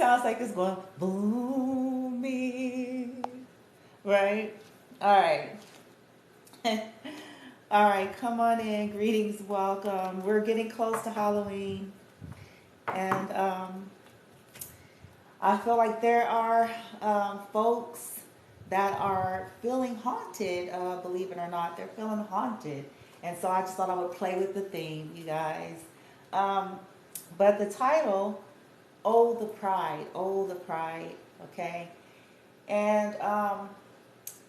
sounds like it's going booming. Right? All right. All right, come on in. Greetings, welcome. We're getting close to Halloween. And I feel like there are folks that are feeling haunted, believe it or not. They're feeling haunted. And so I just thought I would play with the theme, you guys. Um, but the title, Oh, the Pride, okay? And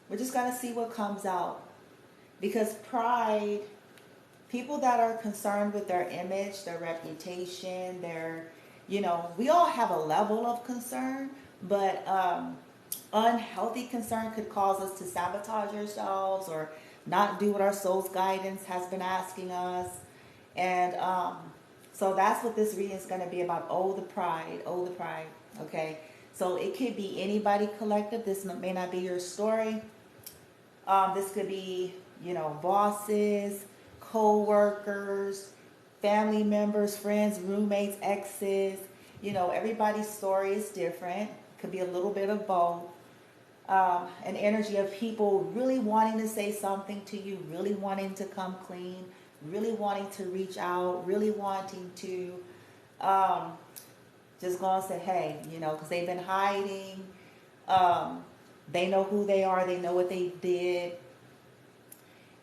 we're just going to see what comes out. Because pride, people that are concerned with their image, their reputation, we all have a level of concern, but unhealthy concern could cause us to sabotage ourselves or not do what our soul's guidance has been asking us. And so that's what this reading is going to be about. Oh, the pride. Okay. So it could be anybody collective. This may not be your story. This could be, bosses, co-workers, family members, friends, roommates, exes. Everybody's story is different. Could be a little bit of both. An energy of people really wanting to say something to you, really wanting to come clean, really wanting to reach out, really wanting to just go and say, hey, because they've been hiding. They know who they are. They know what they did.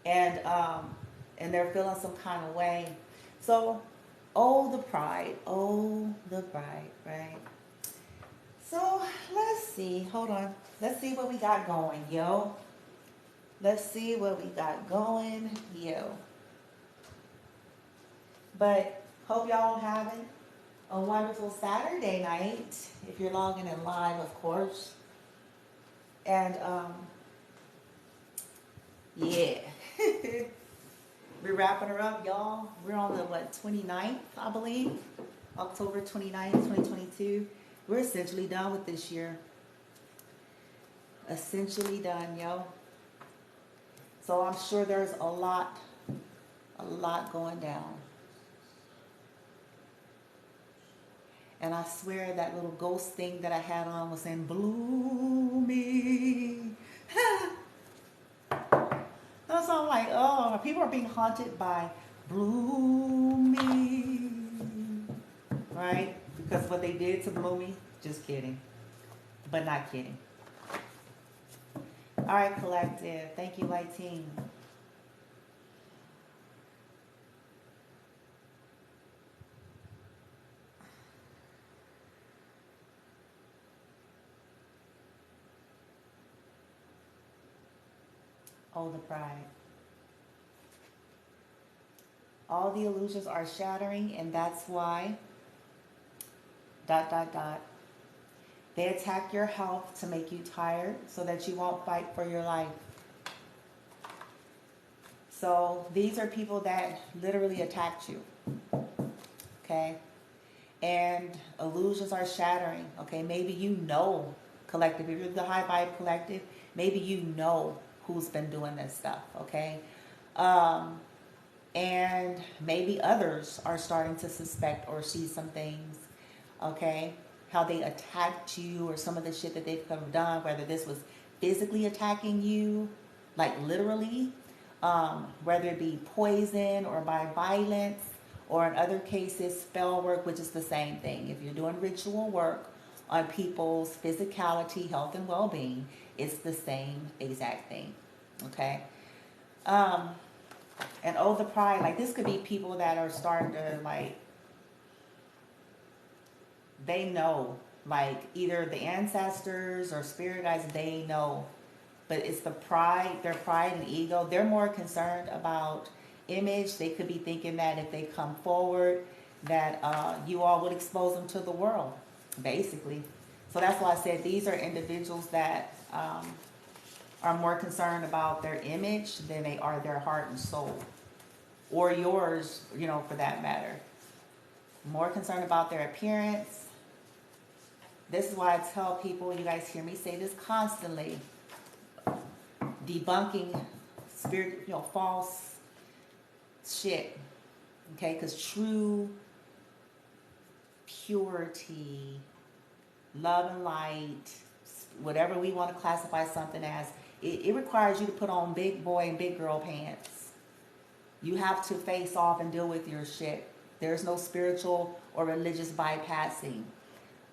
And they're feeling some kind of way. So, the pride, right? So let's see. Hold on. Let's see what we got going, yo. Let's see what we got going, yo. But hope y'all having a wonderful Saturday night. If you're logging in live, of course. And yeah. We're wrapping her up, y'all. We're on the 29th, I believe. October 29th, 2022. We're essentially done with this year. Essentially done, yo. So I'm sure there's a lot going down. And I swear that little ghost thing that I had on was saying, blooming. So I'm like, oh, people are being haunted by Bloomy, right? Because what they did to Bloomy, just kidding, but not kidding. All right, collective. Thank you, Light Team. Oh, the pride. All the illusions are shattering, and that's why, ... They attack your health to make you tired so that you won't fight for your life. So these are people that literally attacked you. Okay? And illusions are shattering. Okay? Maybe collective, if you're the High Vibe collective, maybe who's been doing this stuff. Okay? And maybe others are starting to suspect or see some things. Okay? How they attacked you or some of the shit that they've done, whether this was physically attacking you, like literally, whether it be poison or by violence, or in other cases, spell work, which is the same thing. If you're doing ritual work on people's physicality, health, and well-being, it's the same exact thing, okay? And the pride, like this could be people that are starting to they know, like either the ancestors or spirit guides, they know. But it's their pride and ego. They're more concerned about image. They could be thinking that if they come forward, that you all would expose them to the world, basically. So that's why I said these are individuals that are more concerned about their image than they are their heart and soul. Or yours, for that matter. More concerned about their appearance. This is why I tell people, you guys hear me say this constantly, debunking spirit, false shit, okay? Because true purity love and light, whatever we want to classify something as, it requires you to put on big boy and big girl pants. You have to face off and deal with your shit. There's no spiritual or religious bypassing.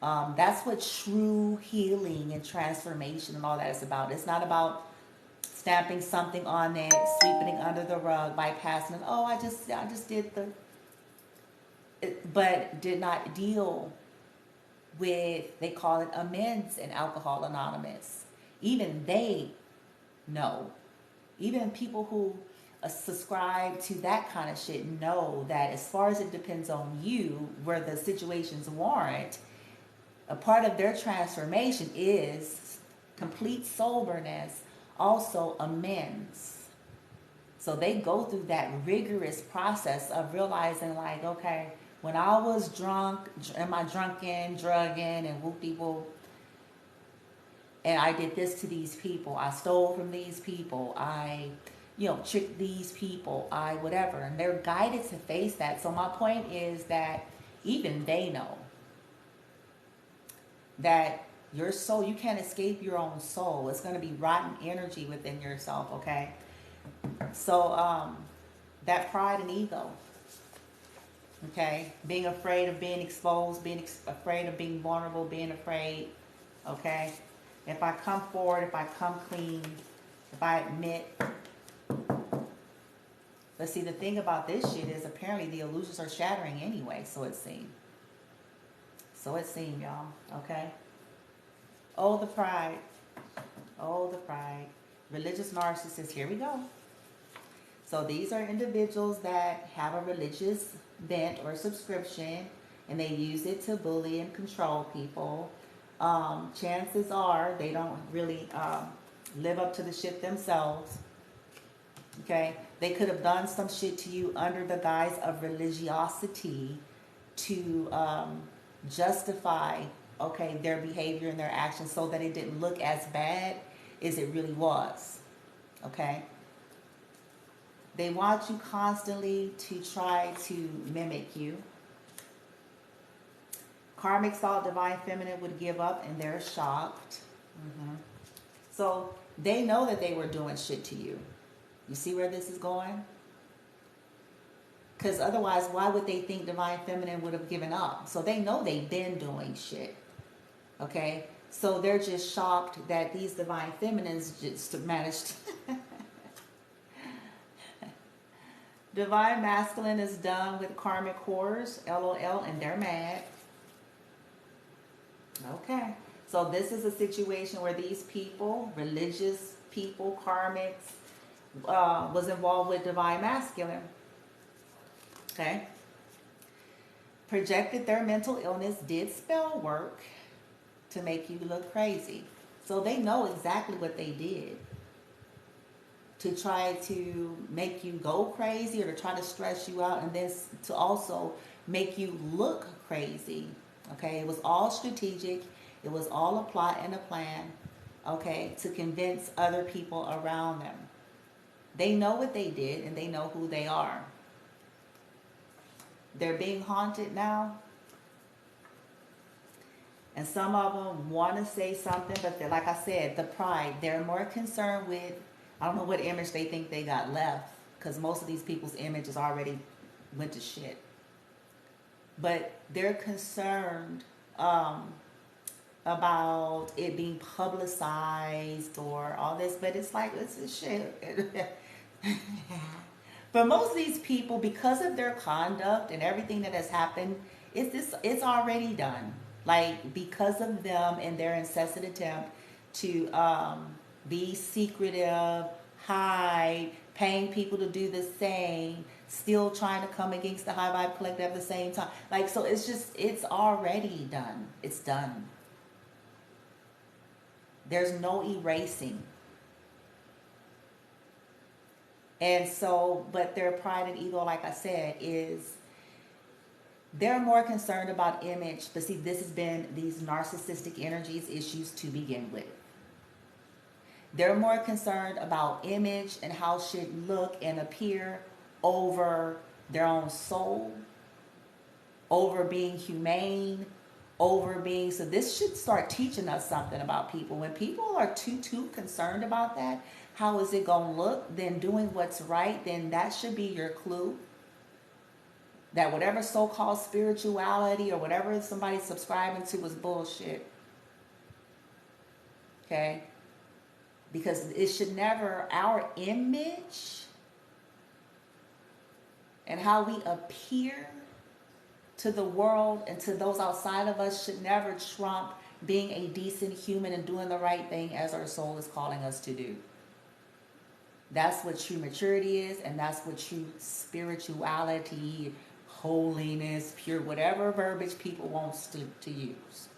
That's what true healing and transformation and all that is about. It's not about stamping something on it, sweeping it under the rug, bypassing it. Oh, I just did but did not deal with, they call it amends in Alcohol Anonymous. Even they know. Even people who subscribe to that kind of shit know that as far as it depends on you, where the situations warrant, a part of their transformation is complete soberness, also amends. So they go through that rigorous process of realizing, like, okay, when I was drunk, am I drunken, drugging, and whoop-de-whoop, and I did this to these people, I stole from these people, I, tricked these people, I whatever, and they're guided to face that. So my point is that even they know that your soul, you can't escape your own soul. It's going to be rotten energy within yourself, okay? So that pride and ego, okay? Being afraid of being exposed, being afraid of being vulnerable, being afraid, okay? If I come forward, if I come clean, if I admit. But see, the thing about this shit is apparently the illusions are shattering anyway, so it seems. So it seems, y'all, okay? Oh, the pride. Oh, the pride. Religious narcissists, here we go. So these are individuals that have a religious bent or subscription, and they use it to bully and control people. Chances are they don't really live up to the shit themselves. Okay? They could have done some shit to you under the guise of religiosity to justify, okay, their behavior and their actions so that it didn't look as bad as it really was. Okay? They want you constantly to try to mimic you. Karmic thought Divine Feminine would give up, and they're shocked. So they know that they were doing shit to you. You see where this is going? Because otherwise, why would they think Divine Feminine would have given up? So they know they've been doing shit. Okay? So they're just shocked that these Divine Feminines just managed to... Divine Masculine is done with karmic horrors, LOL, and they're mad. Okay. So this is a situation where these people, religious people, karmics, was involved with Divine Masculine. Okay. Projected their mental illness, did spell work to make you look crazy. So they know exactly what they did to try to make you go crazy or to try to stress you out, and then to also make you look crazy. Okay, it was all strategic. It was all a plot and a plan, okay, to convince other people around them. They know what they did, and they know who they are. They're being haunted now. And some of them want to say something, but like I said, the pride, they're more concerned with, I don't know what image they think they got left, because most of these people's images already went to shit. But they're concerned about it being publicized or all this, but it's like, it's a shit. But most of these people, because of their conduct and everything that has happened, it's already done. Like, because of them and their incessant attempt to be secretive, hide, paying people to do the same, still trying to come against the High Vibe Collective at the same time. Like, so it's already done. It's done. There's no erasing. And so, but their pride and ego, like I said, is they're more concerned about image. But see, this has been these narcissistic energies issues to begin with. They're more concerned about image and how shit look and appear over their own soul, over being humane, over being. So this should start teaching us something about people. When people are too concerned about that, how is it going to look? Then doing what's right, then that should be your clue. That whatever so-called spirituality or whatever somebody's subscribing to is bullshit. Okay? Because it should never, our image and how we appear to the world and to those outside of us should never trump being a decent human and doing the right thing as our soul is calling us to do. That's what true maturity is, and that's what true spirituality, holiness, pure, whatever verbiage people want to use.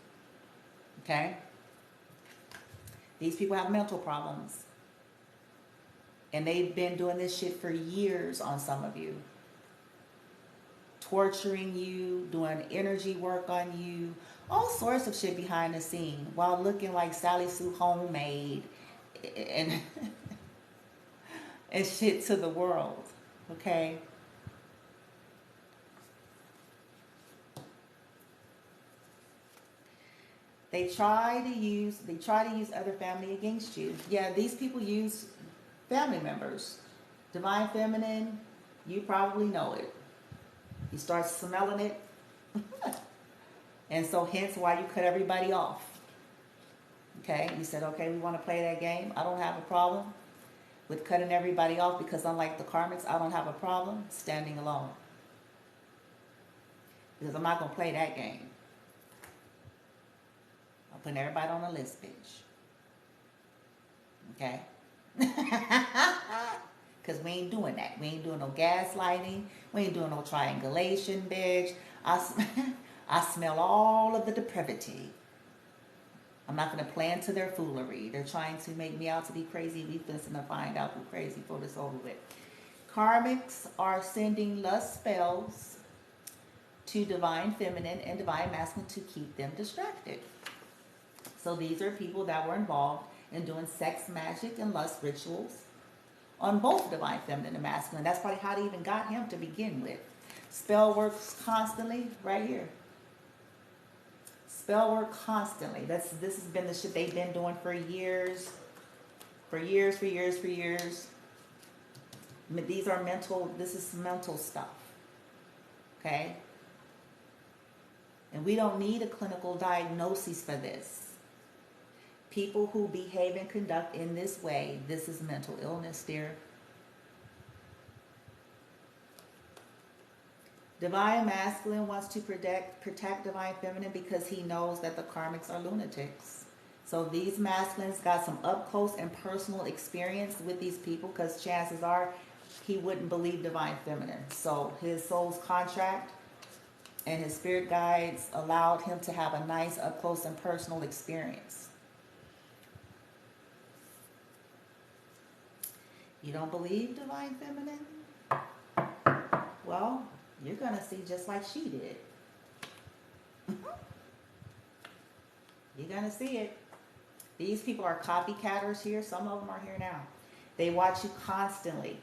Okay? These people have mental problems. And they've been doing this shit for years on some of you. Torturing you, doing energy work on you, all sorts of shit behind the scene while looking like Sally Sue Homemade and, and shit to the world. Okay? They try to use other family against you. Yeah, these people use family members. Divine Feminine, you probably know it. You start smelling it. And so hence why you cut everybody off. Okay, you said, okay, we want to play that game. I don't have a problem with cutting everybody off because unlike the Karmics, I don't have a problem standing alone. Because I'm not going to play that game. I'm putting everybody on a list, bitch. Okay? Because we ain't doing that. We ain't doing no gaslighting. We ain't doing no triangulation, bitch. I smell all of the depravity. I'm not going to play into their foolery. They're trying to make me out to be crazy. We finna find out who's crazy for this over with. Karmics are sending lust spells to Divine Feminine and Divine Masculine to keep them distracted. So these are people that were involved in doing sex magic and lust rituals on both Divine Feminine and Masculine. That's probably how they even got him to begin with. Spell works constantly, right here. Spell work constantly. This has been the shit they've been doing for years. For years. These are mental, this is mental stuff. Okay? And we don't need a clinical diagnosis for this. People who behave and conduct in this way, this is mental illness, dear. Divine Masculine wants to protect Divine Feminine because he knows that the Karmics are lunatics. So these Masculines got some up close and personal experience with these people because chances are he wouldn't believe Divine Feminine. So his soul's contract and his spirit guides allowed him to have a nice up close and personal experience. You don't believe Divine Feminine? Well, you're going to see just like she did. You're going to see it. These people are copycatters here. Some of them are here now. They watch you constantly.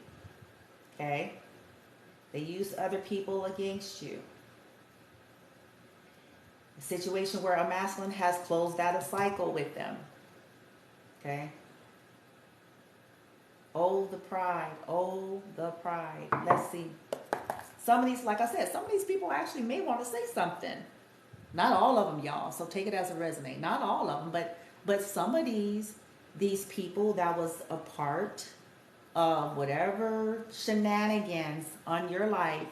Okay? They use other people against you. A situation where a masculine has closed out a cycle with them. Okay? Oh, the pride. Oh, the pride. Let's see. Some of these, like I said, some of these people actually may want to say something. Not all of them, y'all. So take it as a resume. Not all of them, but some of these people that was a part of whatever shenanigans on your life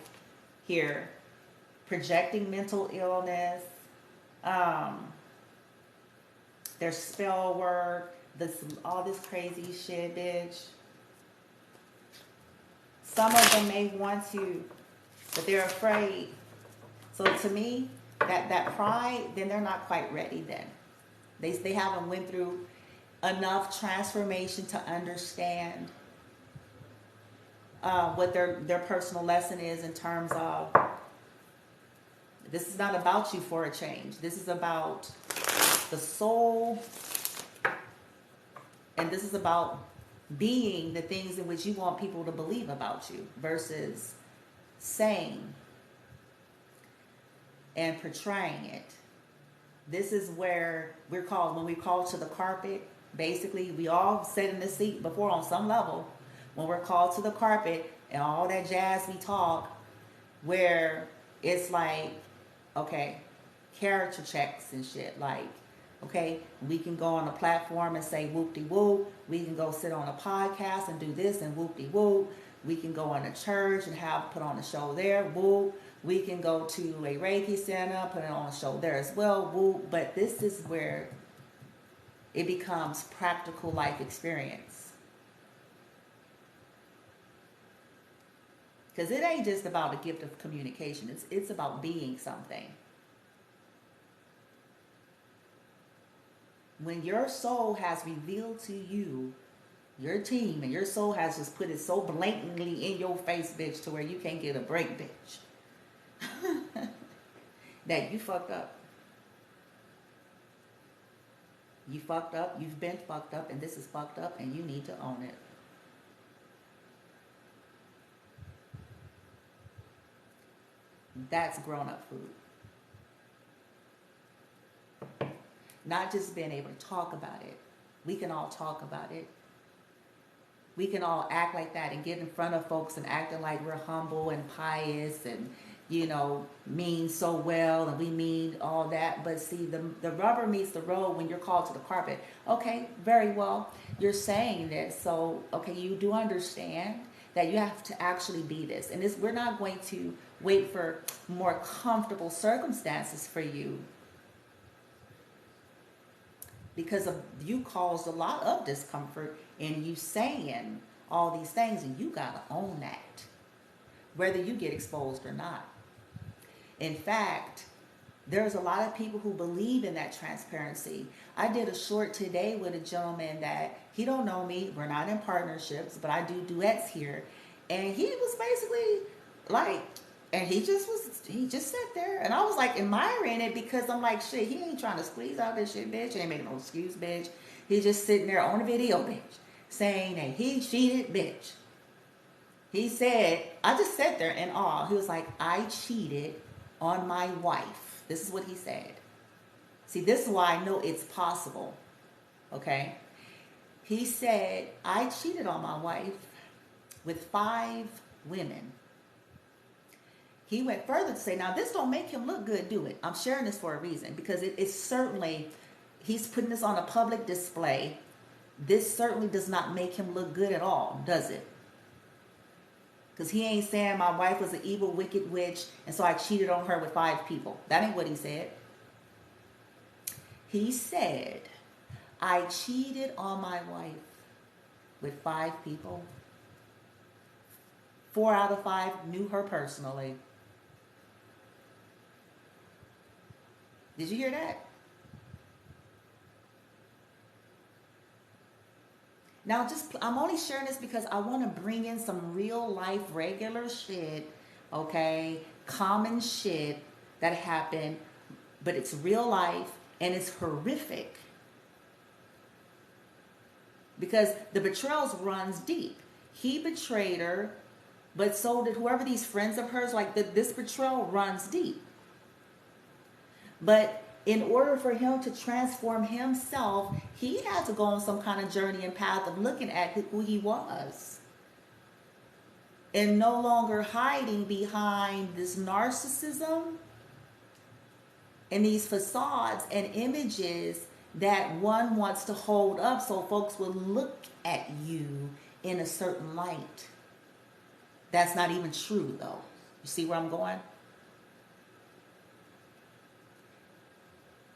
here, projecting mental illness, their spell work, all this crazy shit, bitch. Some of them may want to, but they're afraid. So to me, that pride, then they're not quite ready then. They haven't went through enough transformation to understand what their personal lesson is in terms of, this is not about you for a change. This is about the soul, and this is about being the things in which you want people to believe about you versus saying and portraying it. This is where we're called, when we call to the carpet, basically, we all sit in the seat before on some level. When we're called to the carpet and all that jazz we talk, where it's like, okay, character checks and shit. Like, okay, we can go on a platform and say whoop-de-whoop. We can go sit on a podcast and do this and whoop-de-whoop. We can go in a church and have put on a show there, whoop. We can go to a Reiki center, put it on a show there as well, whoop. But this is where it becomes practical life experience. Because it ain't just about a gift of communication. It's about being something. When your soul has revealed to you, your team, and your soul has just put it so blatantly in your face, bitch, to where you can't get a break, bitch. That you fucked up. You fucked up, you've been fucked up, and this is fucked up, and you need to own it. That's grown-up food. Not just being able to talk about it. We can all talk about it. We can all act like that and get in front of folks and acting like we're humble and pious and, you know, mean so well, and we mean all that. But see, the rubber meets the road when you're called to the carpet. Okay, very well. You're saying this. So, okay, you do understand that you have to actually be this. And we're not going to wait for more comfortable circumstances for you, because of you caused a lot of discomfort in you saying all these things, and you got to own that, whether you get exposed or not. In fact, there's a lot of people who believe in that transparency. I did a short today with a gentleman that he don't know me. We're not in partnerships, but I do duets here. And he was basically like, and he just sat there, and I was like admiring it, because I'm like, shit, he ain't trying to squeeze out this shit, bitch. He ain't making no excuse, bitch. He's just sitting there on the video, bitch, saying that he cheated, bitch. He said, I just sat there in awe. He was like, I cheated on my wife. This is what he said. See, this is why I know it's possible. Okay? He said, I cheated on my wife with 5 women. He went further to say, now this don't make him look good, do it? I'm sharing this for a reason, because it's certainly, he's putting this on a public display. This certainly does not make him look good at all, does it? Because he ain't saying my wife was an evil, wicked witch, and so I cheated on her with 5 people. That ain't what he said. He said, I cheated on my wife with 5 people. 4 out of 5 knew her personally. Did you hear that? Now, I'm only sharing this because I want to bring in some real life, regular shit, okay? Common shit that happened, but it's real life and it's horrific. Because the betrayals runs deep. He betrayed her, but so did whoever these friends of hers. Like this betrayal runs deep. But in order for him to transform himself, he had to go on some kind of journey and path of looking at who he was. And no longer hiding behind this narcissism and these facades and images that one wants to hold up so folks will look at you in a certain light. That's not even true, though. You see where I'm going?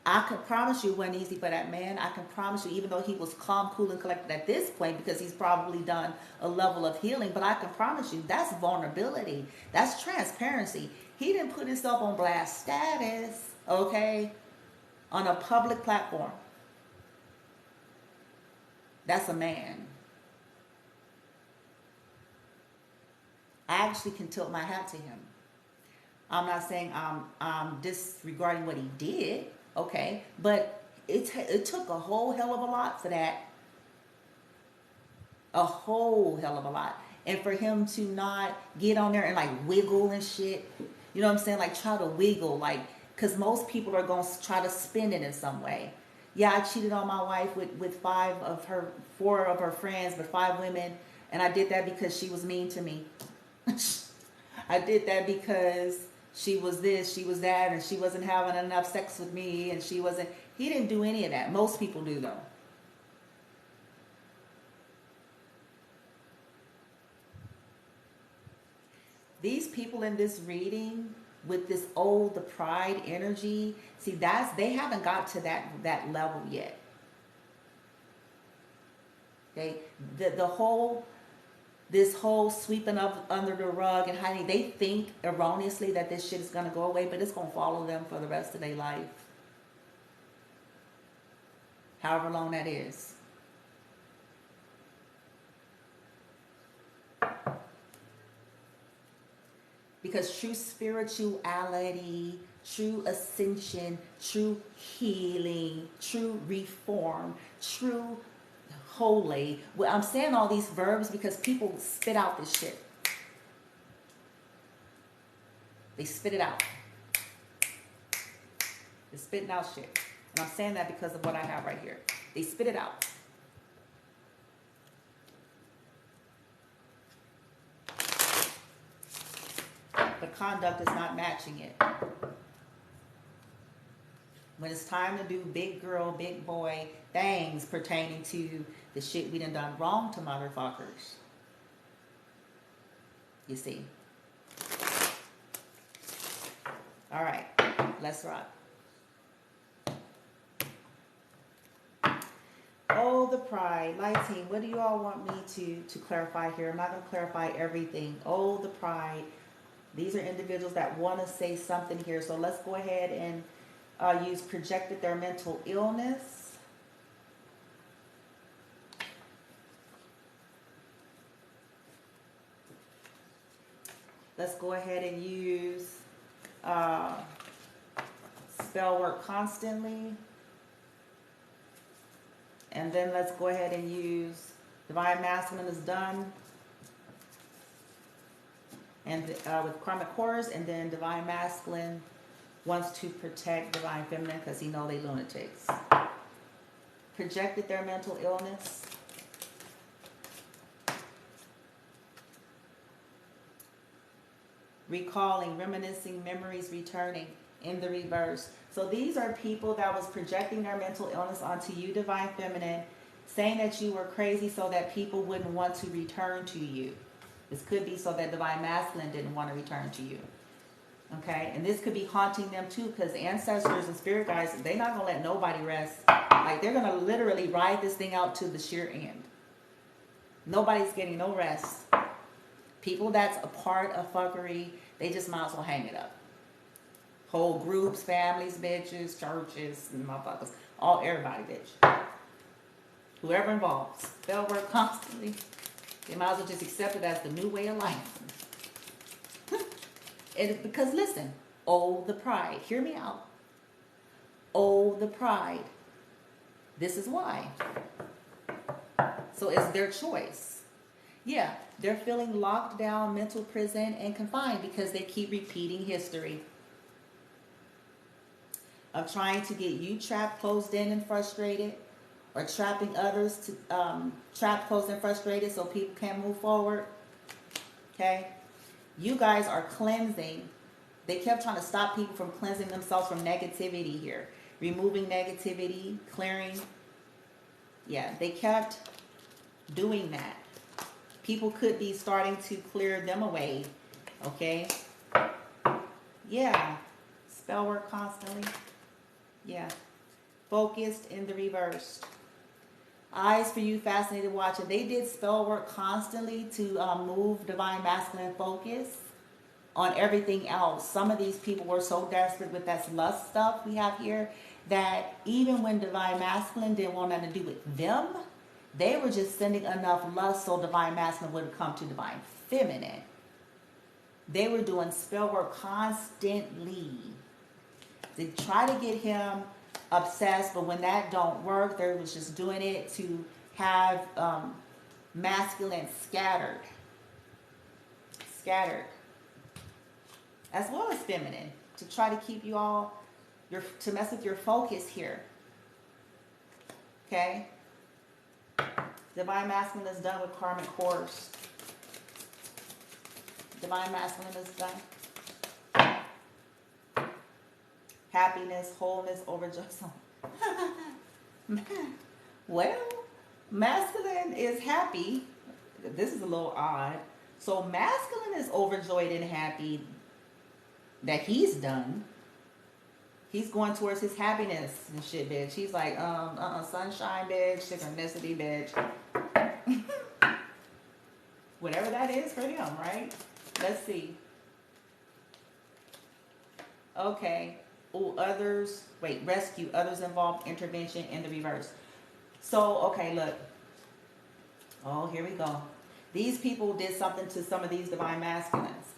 I can promise you it wasn't easy for that man. I can promise you, even though he was calm, cool, and collected at this point, because he's probably done a level of healing, but I can promise you that's vulnerability. That's transparency. He didn't put himself on blast status, okay, on a public platform. That's a man. I actually can tilt my hat to him. I'm not saying I'm disregarding what he did. Okay, but it took a whole hell of a lot for that. A whole hell of a lot. And for him to not get on there and like wiggle and shit. You know what I'm saying? Like try to wiggle. Like because most people are going to try to spin it in some way. Yeah, I cheated on my wife with four of her friends, but 5 women, and I did that because she was mean to me. I did that because she was this, she was that, and she wasn't having enough sex with me, and she wasn't. He didn't do any of that. Most people do, though. These people in this reading with this the pride energy, see, they haven't got to that level yet. Okay, this whole sweeping up under the rug and hiding, they think erroneously that this shit is going to go away, but it's going to follow them for the rest of their life. However long that is. Because true spirituality, true ascension, true healing, true reform, true holy. Well, I'm saying all these verbs because people spit out this shit. They spit it out. They're spitting out shit. And I'm saying that because of what I have right here. They spit it out. The conduct is not matching it. When it's time to do big girl, big boy things pertaining to the shit we done wrong to motherfuckers. You see. All right, let's rock. Oh, the pride. Light team, what do you all want me to clarify here? I'm not going to clarify everything. Oh, the pride. These are individuals that want to say something here. So let's go ahead and use projected their mental illness. Let's go ahead and use spell work constantly. And then let's go ahead and use divine masculine is done. And with karmic horrors, and then divine masculine wants to protect divine feminine because he know they lunatics. Projected their mental illness. Recalling, reminiscing, memories returning in the reverse. So these are people that was projecting their mental illness onto you, divine feminine, saying that you were crazy so that people wouldn't want to return to you. This could be so that divine masculine didn't want to return to you. Okay? And this could be haunting them too, because ancestors and spirit guides, they're not going to let nobody rest. Like, they're going to literally ride this thing out to the sheer end. Nobody's getting no rest. People that's a part of fuckery, they just might as well hang it up. Whole groups, families, bitches, churches, and motherfuckers. Everybody, bitch. Whoever involved. Spell work constantly. They might as well just accept it as the new way of life. And because, listen, oh, the pride. Hear me out. Oh, the pride. This is why. So it's their choice. Yeah, they're feeling locked down, mental prison, and confined because they keep repeating history of trying to get you trapped, closed in, and frustrated, or trapping others to trapped, closed, and frustrated so people can't move forward. Okay? You guys are cleansing. They kept trying to stop people from cleansing themselves from negativity here. Removing negativity, clearing. Yeah, they kept doing that. People could be starting to clear them away. Okay? Yeah. Spell work constantly. Yeah. Focused in the reverse. Eyes for you, fascinated watching. They did spell work constantly to move divine masculine focus on everything else. Some of these people were so desperate with that lust stuff we have here that even when divine masculine didn't want nothing to do with them, they were just sending enough lust so divine masculine would come to divine feminine. They were doing spell work constantly. They try to get him obsessed, but when that don't work, they was just doing it to have masculine scattered, as well as feminine, to try to keep you all to mess with your focus here. Okay? Divine Masculine is done with karmic course. Divine Masculine is done. Happiness, wholeness, overjoy. Well, masculine is happy. This is a little odd. So masculine is overjoyed and happy that he's done. He's going towards his happiness and shit, bitch. He's like, sunshine, bitch, synchronicity, bitch. Whatever that is for them, right? Let's see. Okay. Oh, others. Wait, rescue. Others involved. Intervention in the reverse. So, okay, look. Oh, here we go. These people did something to some of these divine masculines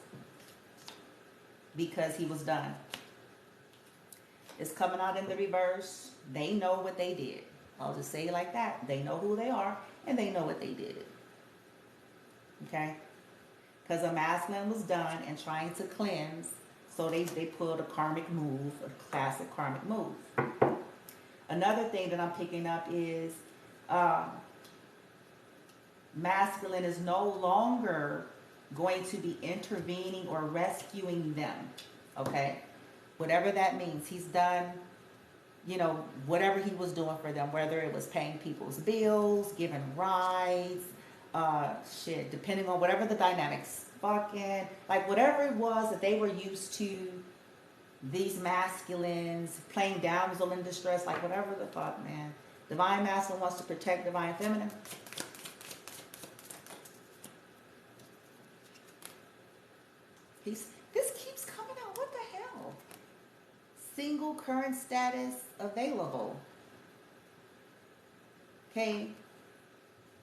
because he was done. It's coming out in the reverse. They know what they did. I'll just say it like that. They know who they are and they know what they did. Okay? Because a masculine was done and trying to cleanse, so they pulled a karmic move, a classic karmic move. Another thing that I'm picking up is masculine is no longer going to be intervening or rescuing them. Okay? Whatever that means. He's done, you know, whatever he was doing for them, whether it was paying people's bills, giving rides, shit, depending on whatever the dynamics, fucking, like whatever it was that they were used to, these masculines, playing damsel in distress, like whatever the fuck, man. Divine masculine wants to protect divine feminine. This keeps coming out. What the hell? Single, current status available. Okay.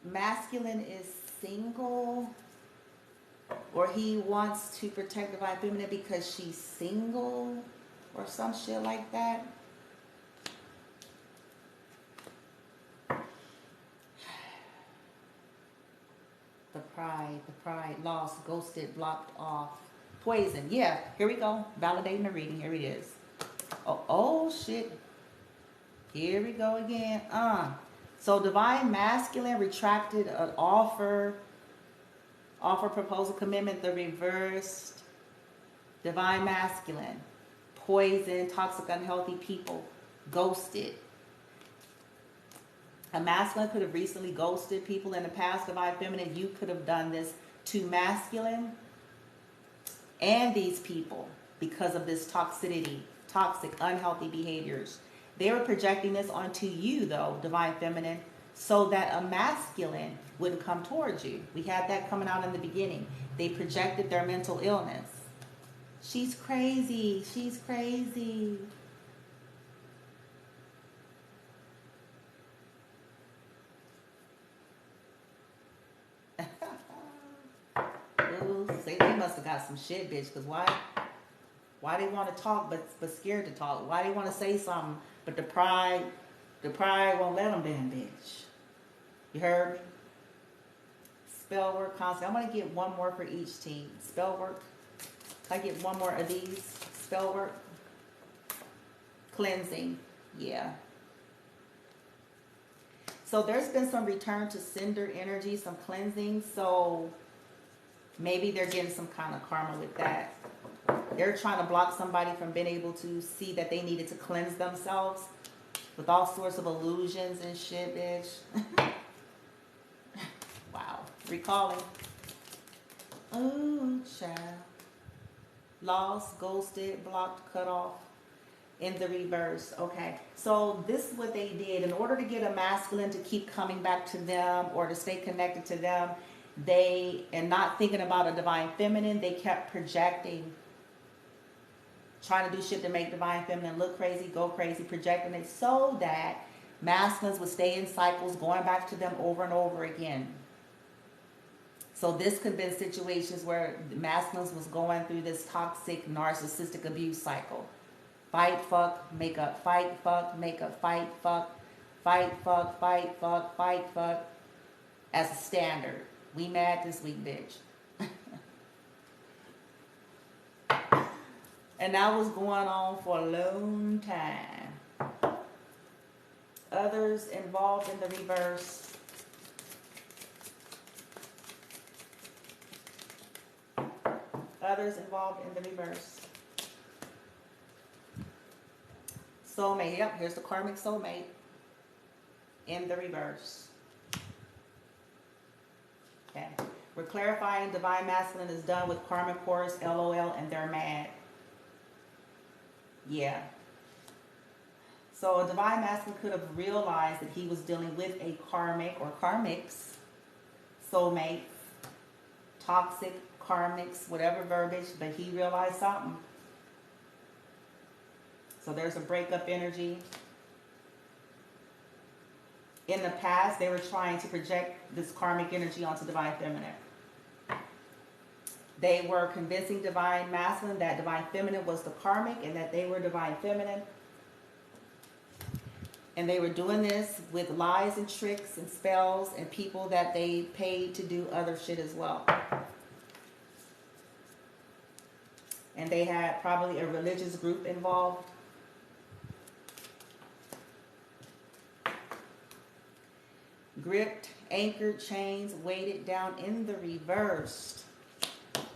Masculine is single, or he wants to protect divine feminine because she's single or some shit like that. The pride, lost, ghosted, blocked off. Poison. Yeah, here we go. Validating the reading. Here it is. Oh shit. Here we go again. So divine masculine retracted an offer, proposal, commitment, the reversed. Divine masculine, poison, toxic, unhealthy people, ghosted. A masculine could have recently ghosted people in the past. Divine feminine, you could have done this to masculine and these people because of this toxicity, toxic, unhealthy behaviors. They were projecting this onto you, though, divine feminine, so that a masculine wouldn't come towards you. We had that coming out in the beginning. They projected their mental illness. She's crazy. She's crazy. Ooh, say they must have got some shit, bitch, because why they want to talk but scared to talk? Why they want to say something but the pride won't let them damn, bitch. You heard me? Spell work, concept. I'm going to get one more for each team. Spell work. Can I get one more of these? Spell work. Cleansing. Yeah. So there's been some return to sender energy, some cleansing. So maybe they're getting some kind of karma with that. They're trying to block somebody from being able to see that they needed to cleanse themselves with all sorts of illusions and shit, bitch. Wow. Recalling. Oh, child. Lost, ghosted, blocked, cut off. In the reverse. Okay. So this is what they did. In order to get a masculine to keep coming back to them or to stay connected to them, and not thinking about a divine feminine, they kept projecting, trying to do shit to make divine feminine look crazy, go crazy, projecting it so that masculines would stay in cycles, going back to them over and over again. So this could have been situations where the masculines was going through this toxic, narcissistic abuse cycle. Fight, fuck, make up, fight, fuck, make up, fight, fuck, fight, fuck, fight, fuck, fight, fuck, as a standard. We mad this week, bitch. And that was going on for a long time. Others involved in the reverse. Others involved in the reverse. Soulmate. Yep, here's the karmic soulmate in the reverse. Okay. We're clarifying divine masculine is done with karmic chorus, LOL, and they're mad. Yeah. So a divine masculine could have realized that he was dealing with a karmic or karmics, soulmates, toxic karmics, whatever verbiage, but he realized something. So there's a breakup energy. In the past, they were trying to project this karmic energy onto divine feminine. They were convincing divine masculine that divine feminine was the karmic and that they were divine feminine. And they were doing this with lies and tricks and spells and people that they paid to do other shit as well. And they had probably a religious group involved. Gripped, anchored, chains, weighted down in the reversed.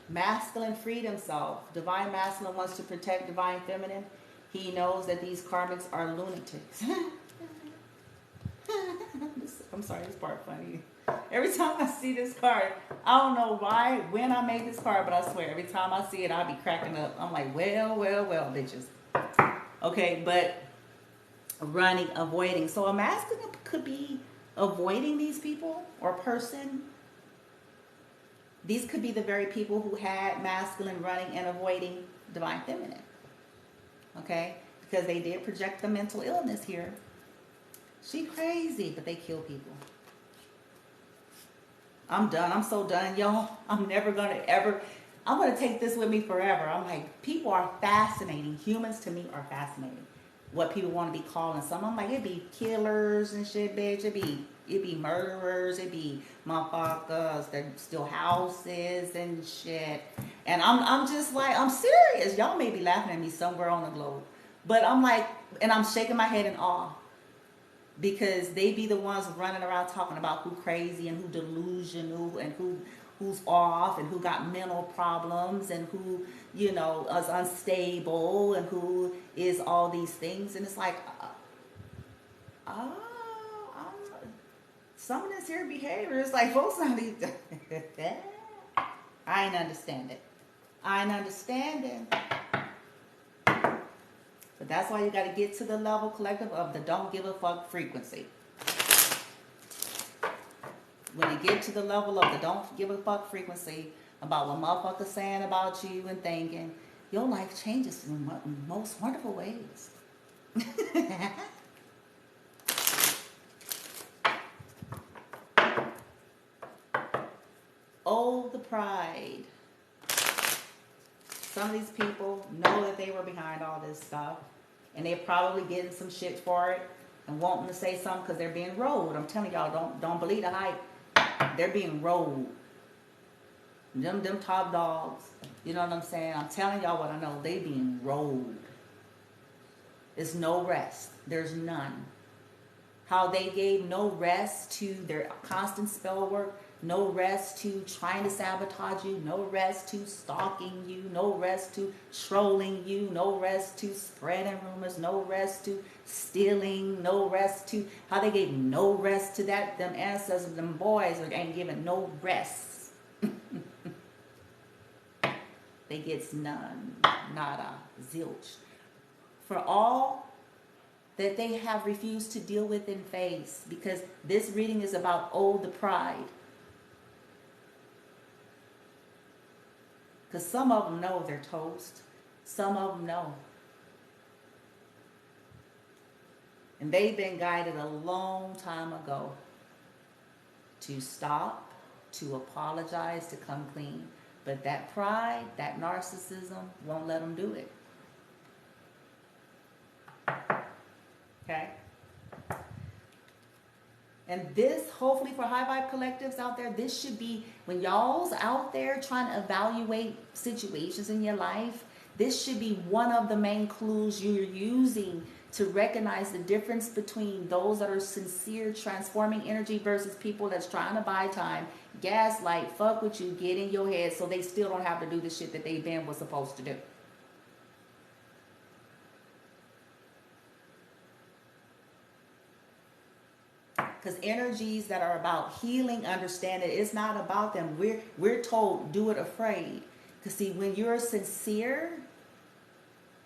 Masculine freed himself. Divine masculine wants to protect divine feminine. He knows that these karmics are lunatics. I'm sorry, this part funny. Every time I see this card, I don't know why, when I made this card, but I swear, every time I see it, I'll be cracking up. I'm like, well, bitches. Okay, but running, avoiding. So a masculine could be avoiding these people or person. These could be the very people who had masculine running and avoiding divine feminine. Okay? Because they did project the mental illness here. She crazy, but they kill people. I'm done. I'm so done, y'all. I'm never going to ever... I'm going to take this with me forever. I'm like, people are fascinating. Humans, to me, are fascinating. What people want to be calling some. I'm like, it'd be killers and shit, bitch. It'd be murderers. It'd be motherfuckers that steal houses and shit. And I'm just like, I'm serious. Y'all may be laughing at me somewhere on the globe. But I'm like, and I'm shaking my head in awe. Because they be the ones running around talking about who crazy and who delusional and who's off and who got mental problems and who, you know, is unstable and who is all these things. And it's like, some of this here behavior is like, folks not even... I ain't understand it. I ain't understanding. But that's why you got to get to the level collective of the don't give a fuck frequency. When you get to the level of the don't give a fuck frequency about what motherfuckers saying about you and thinking, your life changes in most wonderful ways. Oh, the pride. Some of these people know that they were behind all this stuff. And they're probably getting some shit for it. And wanting to say something because they're being rolled. I'm telling y'all, don't believe the hype. They're being rolled. Them top dogs. You know what I'm saying? I'm telling y'all what I know. They being rolled. There's no rest. There's none. How they gave no rest to their constant spell work. No rest to trying to sabotage you. No rest to stalking you. No rest to trolling you. No rest to spreading rumors. No rest to stealing. No rest to... How they gave no rest to that. Them ancestors, them boys ain't giving no rest. They gets none. Nada. Zilch. For all that they have refused to deal with and face. Because this reading is about the pride. Because some of them know they're toast. Some of them know. And they've been guided a long time ago to stop, to apologize, to come clean. But that pride, that narcissism won't let them do it. Okay? And this, hopefully for high vibe collectives out there, this should be, when y'all's out there trying to evaluate situations in your life, This should be one of the main clues you're using to recognize the difference between those that are sincere, transforming energy versus people that's trying to buy time, gaslight, fuck with you, get in your head so they still don't have to do the shit that they been was supposed to do. Because energies that are about healing, understand it, it's not about them. We're told, do it afraid. Because see, when you're sincere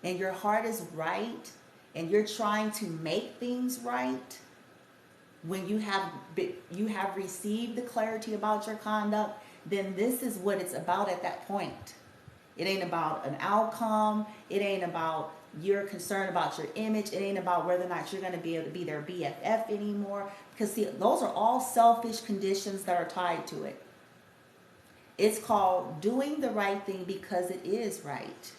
and your heart is right and you're trying to make things right, when you have received the clarity about your conduct, then this is what it's about at that point. It ain't about an outcome. It ain't about you're concerned about your image. It ain't about whether or not you're going to be able to be their BFF anymore. Because see, those are all selfish conditions that are tied to it. It's called doing the right thing because it is right.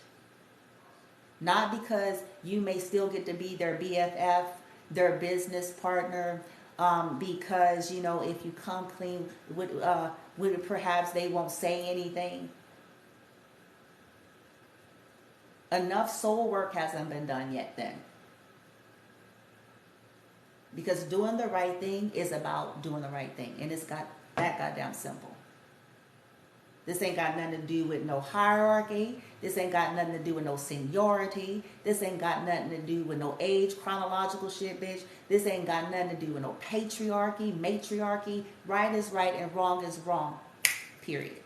Not because you may still get to be their BFF, their business partner, because, you know, if you come clean, would perhaps they won't say anything. Enough soul work hasn't been done yet then. Because doing the right thing is about doing the right thing. And it's got that goddamn simple. This ain't got nothing to do with no hierarchy. This ain't got nothing to do with no seniority. This ain't got nothing to do with no age chronological shit, bitch. This ain't got nothing to do with no patriarchy, matriarchy. Right is right and wrong is wrong. Period.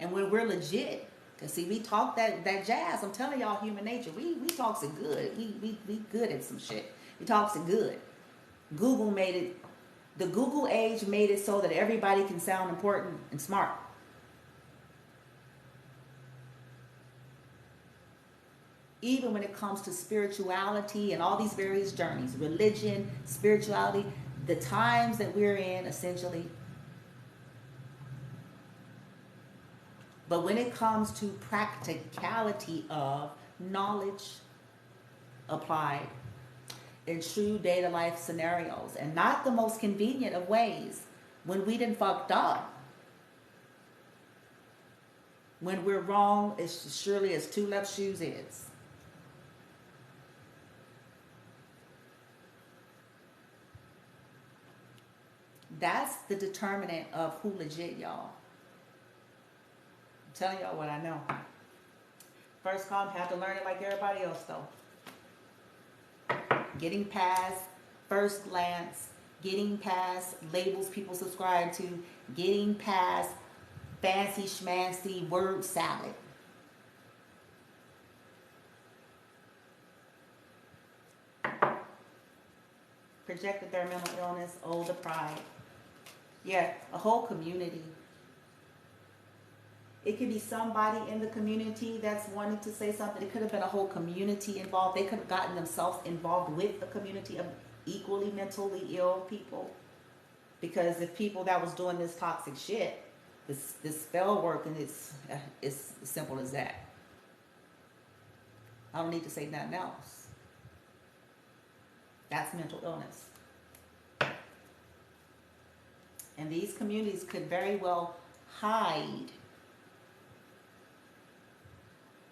And when we're legit, because see, we talk that jazz. I'm telling y'all, human nature. We talks it good. We good at some shit. We talks it good. Google made it. The Google age made it so that everybody can sound important and smart. Even when it comes to spirituality and all these various journeys, religion, spirituality, the times that we're in, essentially. But when it comes to practicality of knowledge applied in true day to life scenarios, and not the most convenient of ways, when we done fucked up, when we're wrong as surely as two left shoes is. That's the determinant of who legit, y'all. I'm telling y'all what I know. First call, have to learn it like everybody else though. Getting past first glance, getting past labels people subscribe to, getting past fancy schmancy word salad. Projected their mental illness, oh, the pride. Yeah, a whole community. It could be somebody in the community that's wanting to say something. It could have been a whole community involved. They could have gotten themselves involved with a community of equally mentally ill people. Because if people that was doing this toxic shit, this spell work, and it's as simple as that. I don't need to say nothing else. That's mental illness. And these communities could very well hide,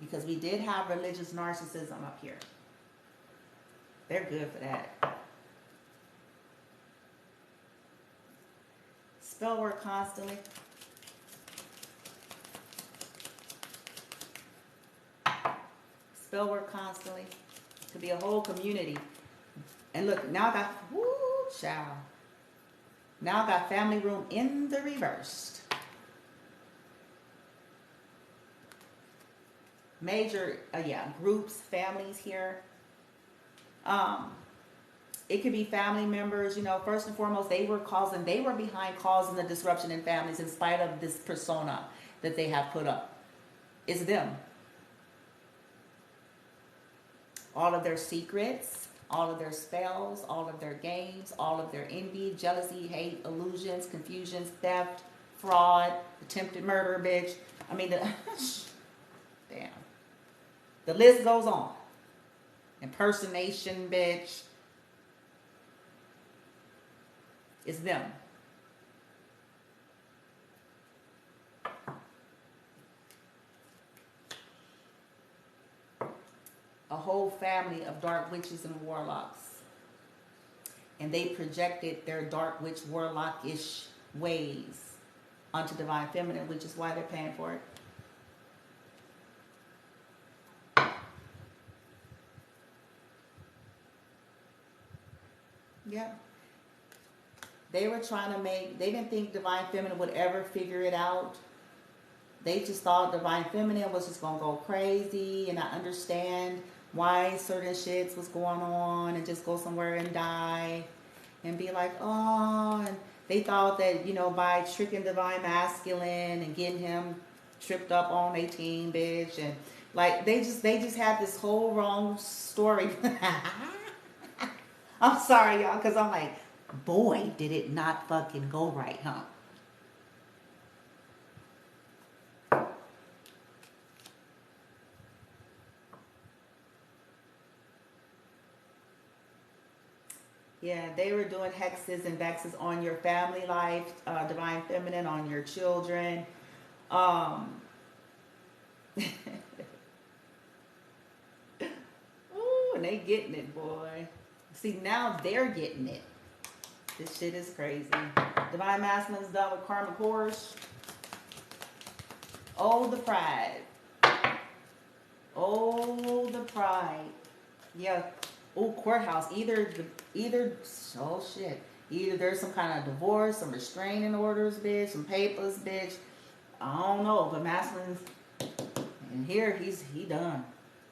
because we did have religious narcissism up here. They're good for that. Spell work constantly. Spell work constantly. Could be a whole community. And look, now I got, woo, child. Now I got family room in the reversed. Major, groups, families here. It could be family members, you know, first and foremost, they were behind causing the disruption in families in spite of this persona that they have put up. It's them. All of their secrets, all of their spells, all of their games, all of their envy, jealousy, hate, illusions, confusions, theft, fraud, attempted murder, bitch. I mean, damn. The list goes on. Impersonation, bitch. It's them. A whole family of dark witches and warlocks. And they projected their dark witch warlock-ish ways onto divine feminine, which is why they're paying for it. Yeah. They were trying to they didn't think divine feminine would ever figure it out. They just thought divine feminine was just going to go crazy and not understand why certain shits was going on and just go somewhere and die and be like, oh, and they thought that, you know, by tricking divine masculine and getting him tripped up on 18, bitch, and like they just had this whole wrong story. I'm sorry, y'all, because I'm like, boy, did it not fucking go right, huh? Yeah, they were doing hexes and vexes on your family life, divine feminine, on your children. Ooh, and they getting it, boy. See, now they're getting it. This shit is crazy. Divine masculine's done with karmic horse. Oh, the pride. Oh, the pride. Yeah. Oh, courthouse. Either oh shit. Either there's some kind of divorce, some restraining orders, bitch, some papers, bitch. I don't know, but masculine's, and here he done.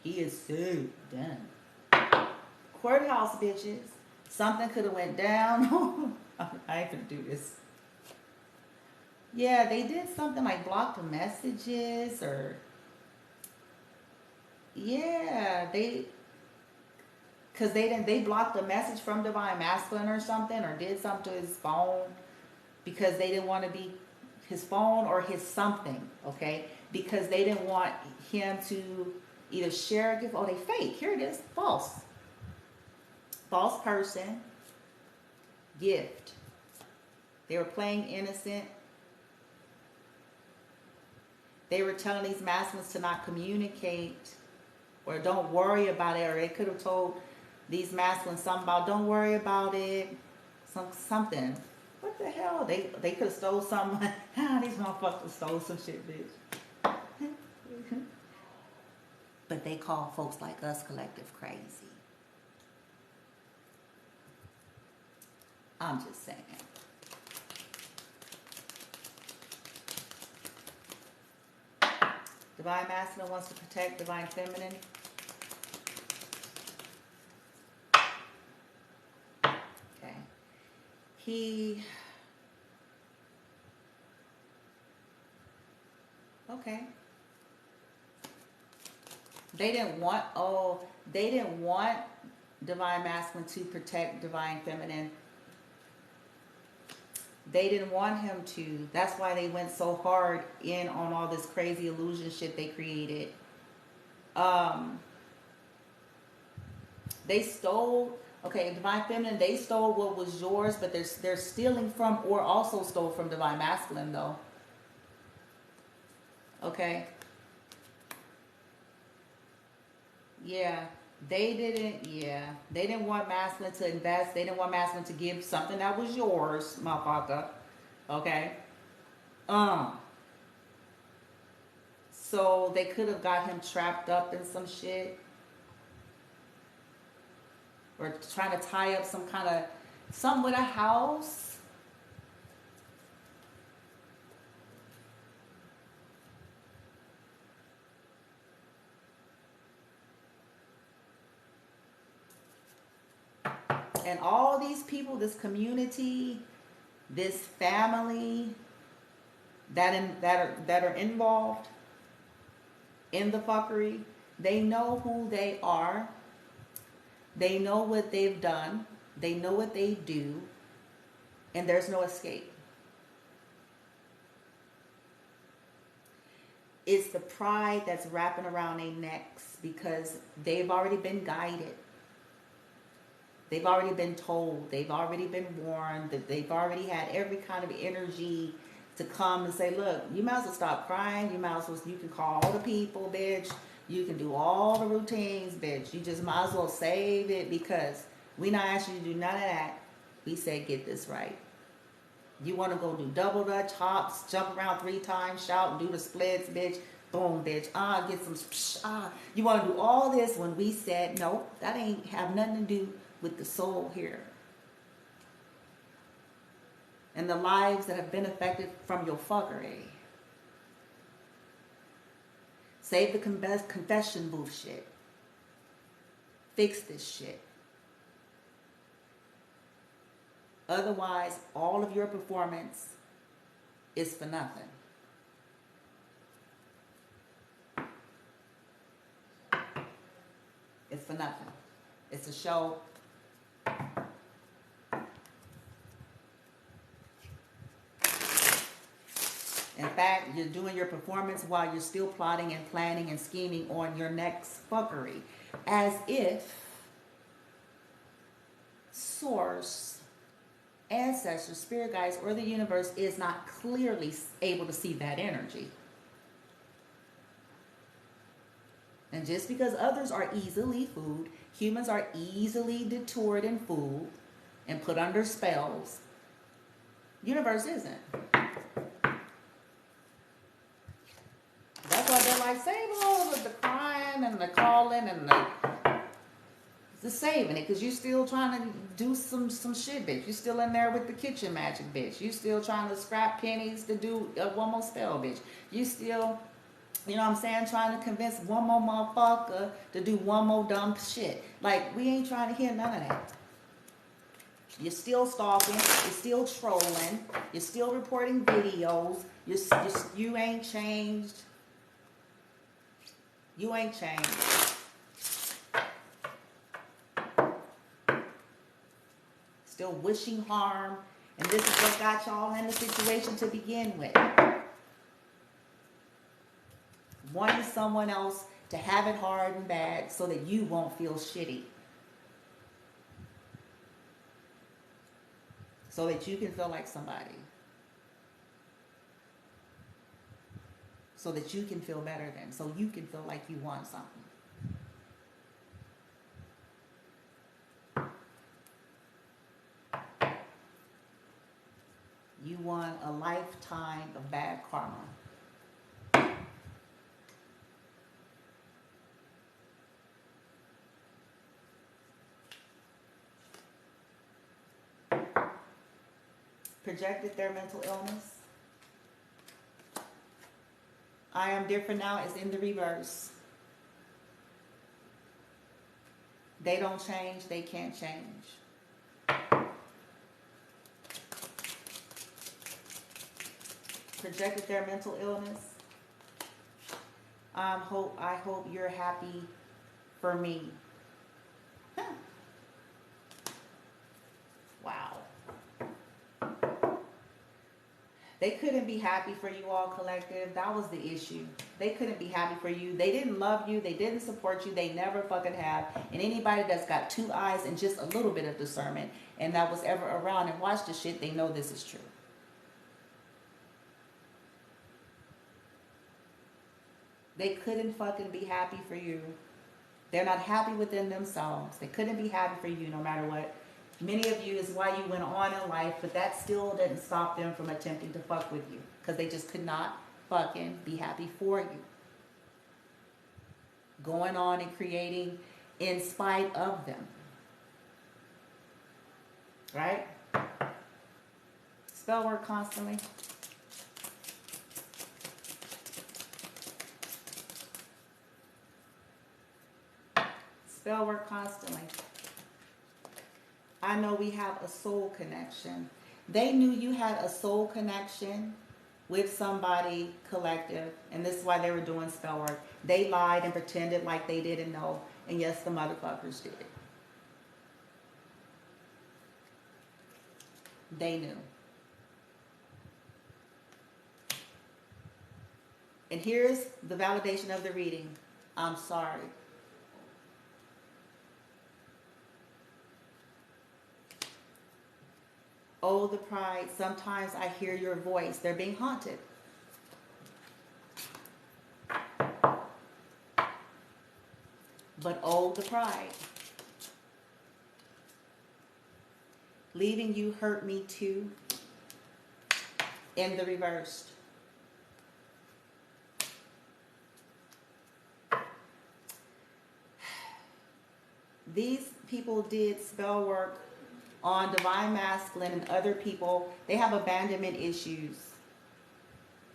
He is so done. Courthouse, bitches. Something could have went down. I ain't gonna do this. Yeah, they did something like block the messages, or yeah, because they blocked the message from divine masculine or something, or did something to his phone because they didn't want to be his phone or his something, okay? Because they didn't want him to either share a gift. Oh, they fake. Here it is. False. False person. Gift. They were playing innocent. They were telling these masculines to not communicate or don't worry about it, or they could have told these masculines something about don't worry about it, something. What the hell? They could have stole something. These motherfuckers stole some shit, bitch. But they call folks like us collective crazy. I'm just saying. Divine masculine wants to protect divine feminine. Okay. Okay. They didn't want divine masculine to protect divine feminine. They didn't want him to. That's why they went so hard in on all this crazy illusion shit they created. They stole, okay, divine feminine, they stole what was yours, but they're stealing from, or also stole from divine masculine though. Okay? Yeah. They didn't want masculine to invest. They didn't want masculine to give something that was yours, motherfucker. Okay? So they could have got him trapped up in some shit. Or trying to tie up something with a house. And all these people, this community, this family that are involved in the fuckery, they know who they are. They know what they've done. They know what they do. And there's no escape. It's the pride that's wrapping around their necks because they've already been guided. They've already been told. They've already been warned. That they've already had every kind of energy to come and say, look, you might as well stop crying. You might as well, you can call all the people, bitch. You can do all the routines, bitch. You just might as well save it, because we not asking you to do none of that. We said, get this right. You want to go do double dutch, hops, jump around 3 times, shout, and do the splits, bitch. Boom, bitch. Get some, You want to do all this when we said, no, that ain't have nothing to do with the soul here. And the lives that have been affected from your fuckery. Save the confession booth shit. Fix this shit. Otherwise, all of your performance is for nothing. It's for nothing. It's a show. In fact, you're doing your performance while you're still plotting and planning and scheming on your next fuckery. As if source, ancestors, spirit guides, or the universe is not clearly able to see that energy. And just because others are easily fooled, humans are easily detoured and fooled and put under spells, universe isn't. That's why they're like, save all of the crying and the calling and the saving it, because you still trying to do some shit, bitch. You still in there with the kitchen magic, bitch. You still trying to scrap pennies to do one more spell, bitch. You still, you know what I'm saying, trying to convince one more motherfucker to do one more dumb shit. Like, we ain't trying to hear none of that. You're still stalking. You're still trolling. You're still reporting videos. You ain't changed. You ain't changed. Still wishing harm. And this is what got y'all in the situation to begin with. Wanting someone else to have it hard and bad so that you won't feel shitty. So that you can feel like somebody. So that you can feel better than. So you can feel like you want something. You want a lifetime of bad karma. Projected their mental illness. I am different now is in the reverse. They don't change, they can't change. Projected their mental illness. I hope you're happy for me. Huh. Wow. They couldn't be happy for you all, collective. That was the issue. They couldn't be happy for you. They didn't love you. They didn't support you. They never fucking have. And anybody that's got 2 eyes and just a little bit of discernment and that was ever around and watched this shit, they know this is true. They couldn't fucking be happy for you. They're not happy within themselves. They couldn't be happy for you no matter what. Many of you is why you went on in life, but that still didn't stop them from attempting to fuck with you. Because they just could not fucking be happy for you. Going on and creating in spite of them. Right? Spell work constantly. Spell work constantly. I know we have a soul connection. They knew you had a soul connection with somebody, collective, and this is why they were doing spell work. They lied and pretended like they didn't know, and yes, the motherfuckers did. They knew. And here's the validation of the reading. I'm sorry. Oh, the pride. Sometimes I hear your voice. They're being haunted. But oh, the pride. Leaving you hurt me too. In the reversed. These people did spell work on divine masculine and other people. They have abandonment issues.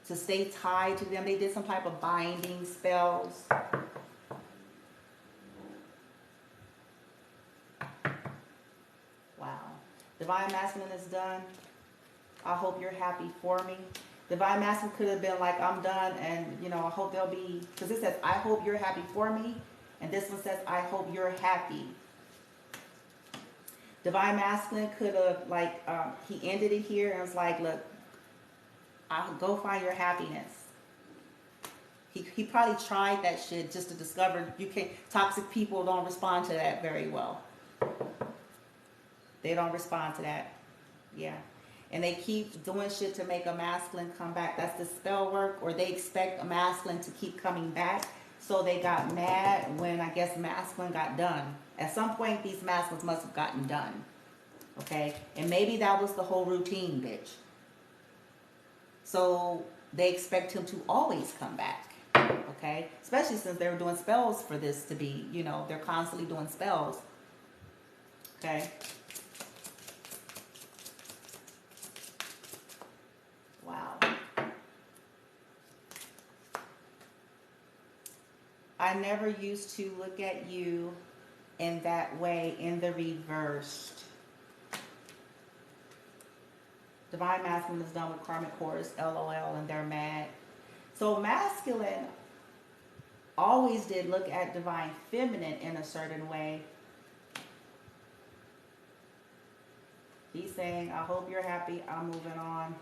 To stay tied to them, they did some type of binding spells. Wow. Divine masculine is done. I hope you're happy for me. Divine masculine could have been like, I'm done, and you know, I hope they'll be, because it says, I hope you're happy for me. And this one says, I hope you're happy. Divine masculine could have, like, he ended it here and was like, look, I'll go find your happiness. He probably tried that shit just to discover you can't, toxic people don't respond to that very well. They don't respond to that. Yeah. And they keep doing shit to make a masculine come back. That's the spell work, or they expect a masculine to keep coming back. So they got mad when, I guess, masculine got done. At some point, these masculines must have gotten done. Okay? And maybe that was the whole routine, bitch. So they expect him to always come back. Okay? Especially since they were doing spells for this to be, you know, they're constantly doing spells. Okay? Wow. I never used to look at you in that way, in the reversed. Divine masculine is done with karmic horrors, LOL, and they're mad. So masculine always did look at divine feminine in a certain way. He's saying, I hope you're happy, I'm moving on.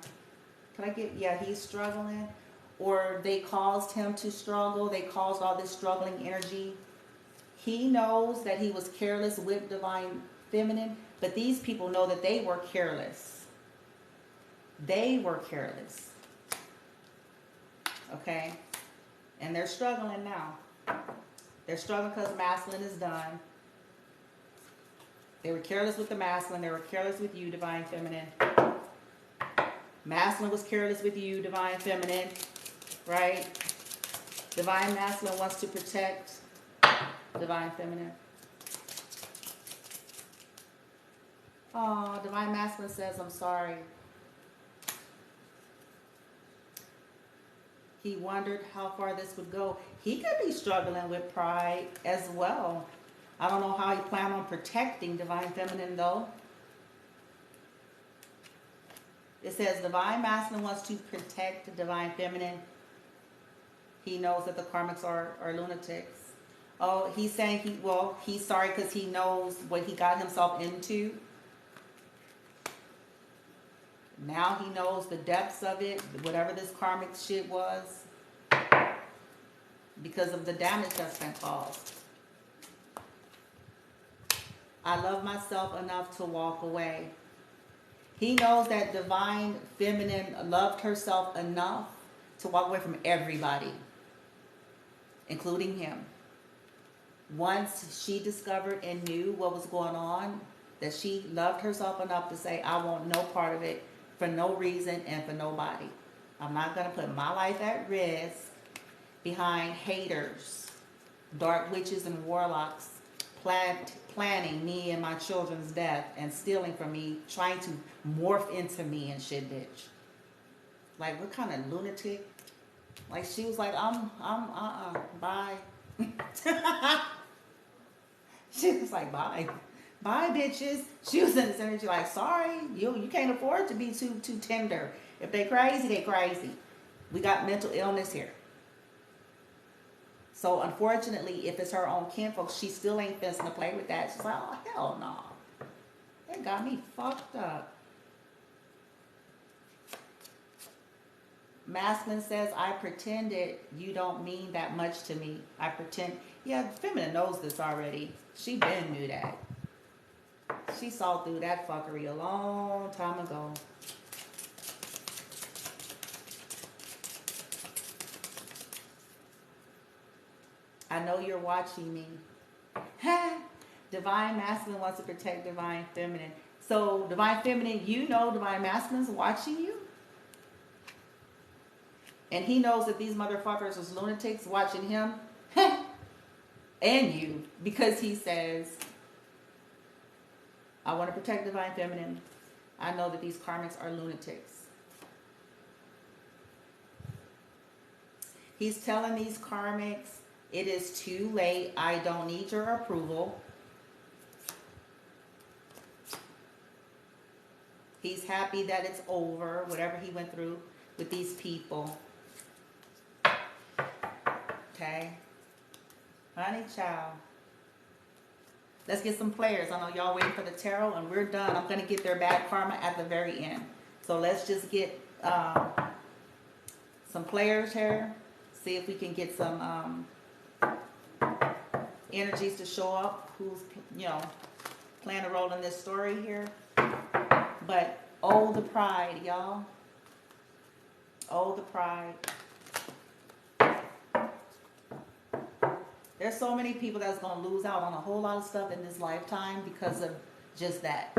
Can I get, yeah, he's struggling. Or they caused him to struggle. They caused all this struggling energy. He knows that he was careless with divine feminine, but these people know that they were careless. They were careless. Okay? And they're struggling now. They're struggling because masculine is done. They were careless with the masculine. They were careless with you, divine feminine. Masculine was careless with you, divine feminine. Right? Divine masculine wants to protect divine feminine. Oh, divine masculine says, I'm sorry. He wondered how far this would go. He could be struggling with pride as well. I don't know how he planned on protecting divine feminine though. It says divine masculine wants to protect divine feminine. He knows that the karmics are lunatics. Oh, he's saying he's sorry because he knows what he got himself into. Now he knows the depths of it, whatever this karmic shit was, because of the damage that's been caused. I love myself enough to walk away. He knows that divine feminine loved herself enough to walk away from everybody, including him. Once she discovered and knew what was going on, that she loved herself enough to say, I want no part of it for no reason and for nobody. I'm not going to put my life at risk behind haters, dark witches and warlocks planning me and my children's death and stealing from me, trying to morph into me and shit, bitch. Like, what kind of lunatic? Like, she was like, bye. She was like, bye. Bye, bitches. She was in this energy like, sorry, you can't afford to be too tender. If they crazy, they crazy. We got mental illness here. So, unfortunately, if it's her own kinfolk, she still ain't fencing to play with that. She's like, oh, hell no. That got me fucked up. Masculine says, I pretended you don't mean that much to me. I pretend. Yeah, feminine knows this already. She been knew that. She saw through that fuckery a long time ago. I know you're watching me. Divine Masculine wants to protect Divine Feminine. So, Divine Feminine, you know Divine Masculine's watching you. And he knows that these motherfuckers is lunatics watching him. And you. Because he says, I want to protect Divine Feminine. I know that these karmics are lunatics. He's telling these karmics, it is too late. I don't need your approval. He's happy that it's over, whatever he went through with these people. Okay? Honey child. Let's get some players. I know y'all waiting for the tarot, and we're done. I'm going to get their bad karma at the very end. So let's just get some players here. See if we can get some energies to show up. Who's, you know, playing a role in this story here. But, oh, the pride, y'all. Oh, the pride. There's so many people that's going to lose out on a whole lot of stuff in this lifetime because of just that.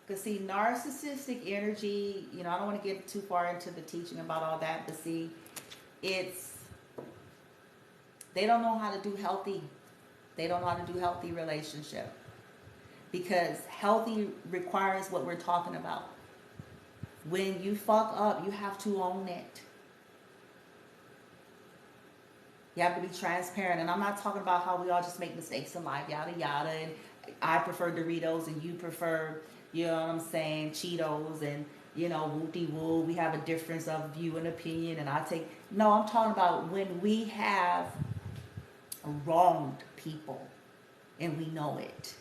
Because see, narcissistic energy, you know, I don't want to get too far into the teaching about all that, but see, they don't know how to do healthy. They don't know how to do healthy relationship. Because healthy requires what we're talking about. When you fuck up, you have to own it. You have to be transparent. And I'm not talking about how we all just make mistakes in life, yada, yada. And I prefer Doritos and you prefer, you know what I'm saying, Cheetos and, you know, whoop-de-woo. We have a difference of view and opinion. And no, I'm talking about when we have wronged people and we know it.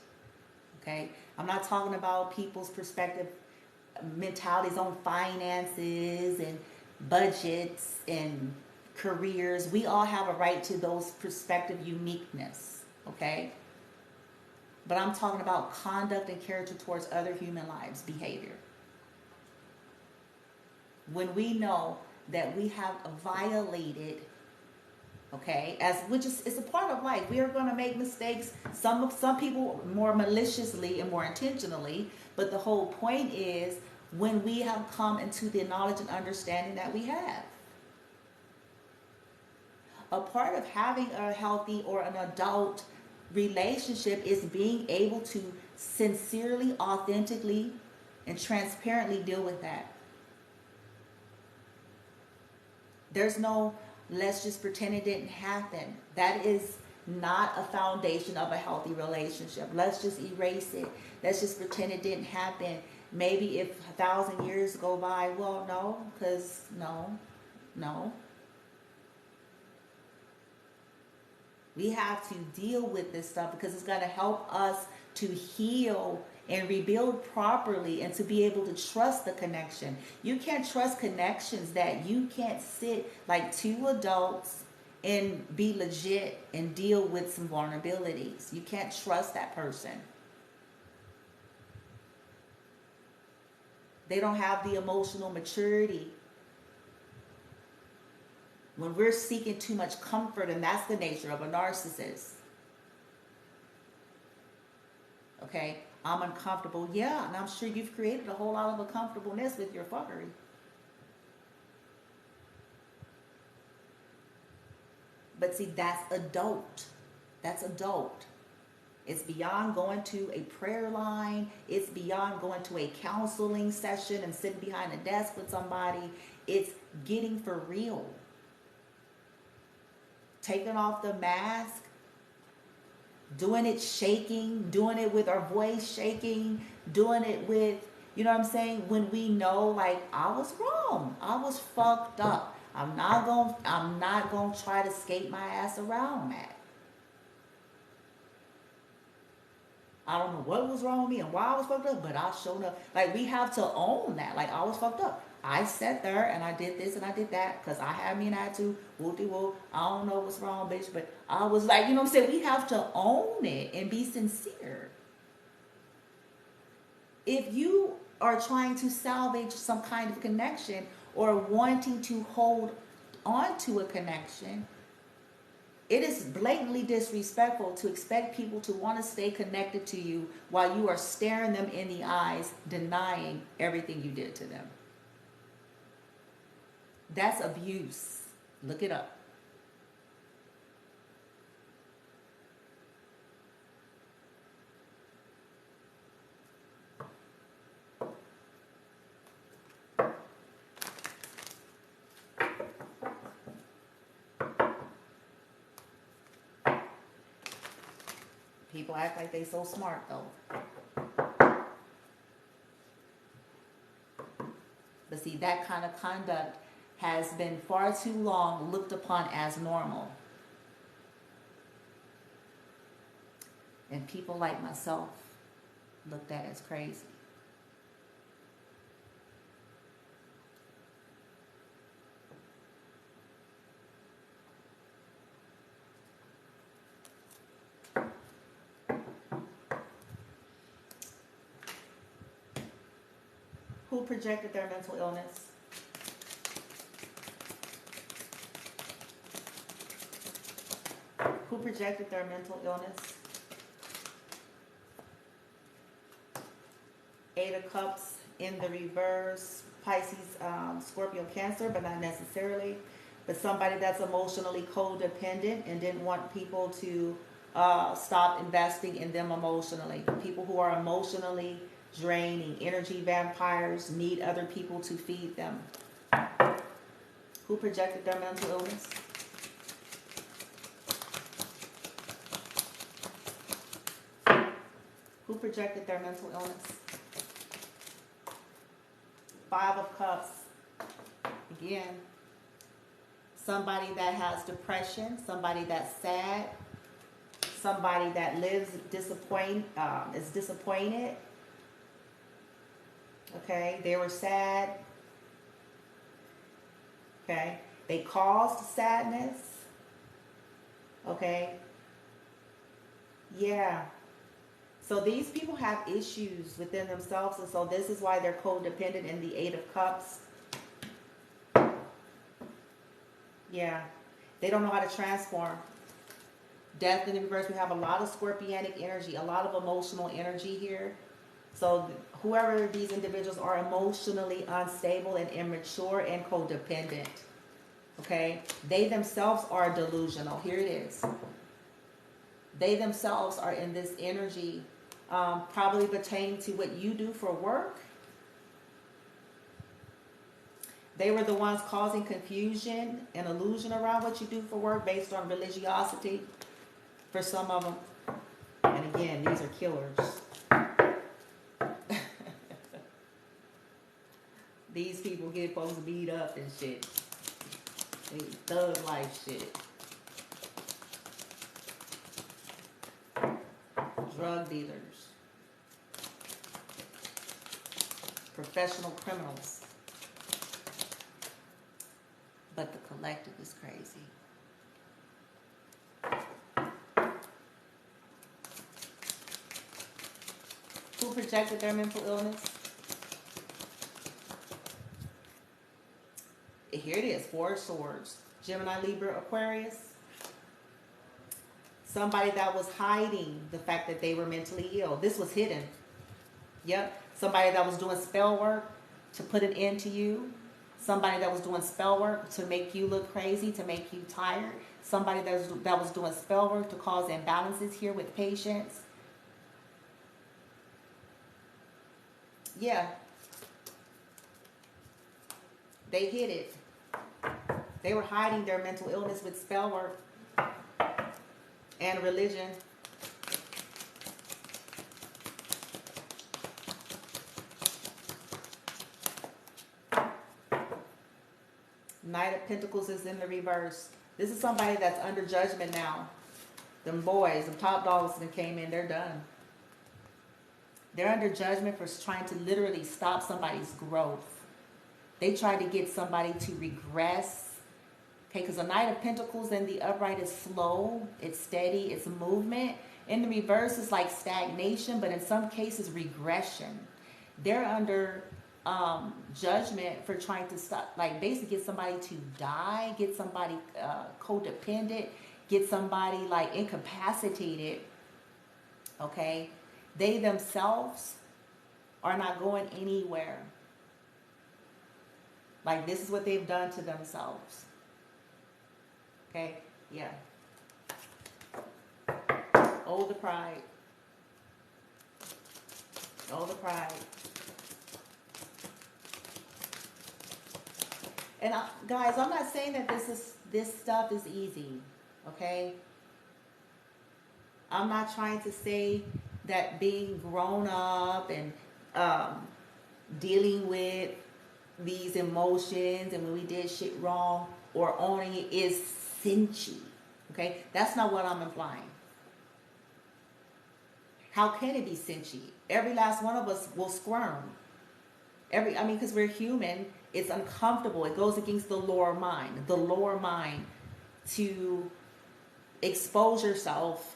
Okay? I'm not talking about people's perspective, mentalities on finances and budgets and careers. We all have a right to those perspective uniqueness. Okay? But I'm talking about conduct and character towards other human lives, behavior. When we know that we have violated, okay, which is a part of life. We are going to make mistakes. Some people more maliciously and more intentionally. But the whole point is when we have come into the knowledge and understanding that we have. A part of having a healthy or an adult relationship is being able to sincerely, authentically, and transparently deal with that. There's no, let's just pretend it didn't happen. That is not a foundation of a healthy relationship. Let's just erase it. Let's just pretend it didn't happen. Maybe if 1,000 years go by, well, no, because no. We have to deal with this stuff because it's going to help us to heal and rebuild properly and to be able to trust the connection. You can't trust connections that you can't sit like two adults and be legit and deal with some vulnerabilities. You can't trust that person. They don't have the emotional maturity. When we're seeking too much comfort, and that's the nature of a narcissist. Okay, I'm uncomfortable. Yeah, and I'm sure you've created a whole lot of uncomfortableness with your fuckery. But see, that's adult. That's adult. It's beyond going to a prayer line. It's beyond going to a counseling session and sitting behind a desk with somebody. It's getting for real. Taking off the mask, doing it shaking, doing it with our voice shaking, doing it with, you know what I'm saying? When we know, like, I was wrong. I was fucked up. I'm not gonna try to skate my ass around that. I don't know what was wrong with me and why I was fucked up, but I showed up. Like, we have to own that. Like, I was fucked up. I sat there and I did this and I did that because I had me an attitude, woo-de-woo, I don't know what's wrong, bitch, but I was like, you know what I'm saying? We have to own it and be sincere. If you are trying to salvage some kind of connection or wanting to hold on to a connection, it is blatantly disrespectful to expect people to want to stay connected to you while you are staring them in the eyes, denying everything you did to them. That's abuse. Look it up. People act like they so smart though. But see, that kind of conduct has been far too long looked upon as normal. And people like myself looked at as crazy. Who projected their mental illness? Who projected their mental illness? 8 of Cups in the reverse. Pisces, Scorpio, Cancer, but not necessarily. But somebody that's emotionally codependent and didn't want people to stop investing in them emotionally. People who are emotionally draining, energy vampires, need other people to feed them. Who projected their mental illness? Who projected their mental illness? 5 of Cups. Again, somebody that has depression, somebody that's sad, somebody that lives is disappointed. Okay, they were sad. Okay, they caused sadness. Okay, yeah. So these people have issues within themselves, and so this is why they're codependent in the 8 of Cups. Yeah, they don't know how to transform. Death in the reverse, we have a lot of scorpionic energy, a lot of emotional energy here. So whoever these individuals are emotionally unstable and immature and codependent. Okay, they themselves are delusional. Here it is. They themselves are in this energy, probably pertaining to what you do for work. They were the ones causing confusion and illusion around what you do for work based on religiosity for some of them. And again, these are killers. These people get folks beat up and shit. They thug life shit. Drug dealers. Professional criminals. But the collective is crazy. Who projected their mental illness? Here it is, 4 of Swords. Gemini, Libra, Aquarius. Somebody that was hiding the fact that they were mentally ill. This was hidden. Yep. Somebody that was doing spell work to put an end to you. Somebody that was doing spell work to make you look crazy, to make you tired. Somebody that was doing spell work to cause imbalances here with patients. Yeah. They hid it. They were hiding their mental illness with spell work and religion. Knight of Pentacles is in the reverse. This is somebody that's under judgment now. Them boys, them top dogs that came in, they're done. They're under judgment for trying to literally stop somebody's growth. They tried to get somebody to regress. Okay, because the Knight of Pentacles in the upright is flow, it's steady, it's movement. In the reverse, it's like stagnation, but in some cases, regression. They're under judgment for trying to stop, like basically get somebody to die, get somebody codependent, get somebody like incapacitated. Okay, they themselves are not going anywhere. Like this is what they've done to themselves. Okay, yeah. Oh, the pride. Oh, the pride. And guys, I'm not saying that this stuff is easy, okay? I'm not trying to say that being grown up and dealing with these emotions and when we did shit wrong or owning it is cinchy, okay? That's not what I'm implying. How can it be cinchy? Every last one of us will squirm. Because we're human, it's uncomfortable. It goes against the lower mind. The lower mind to expose yourself,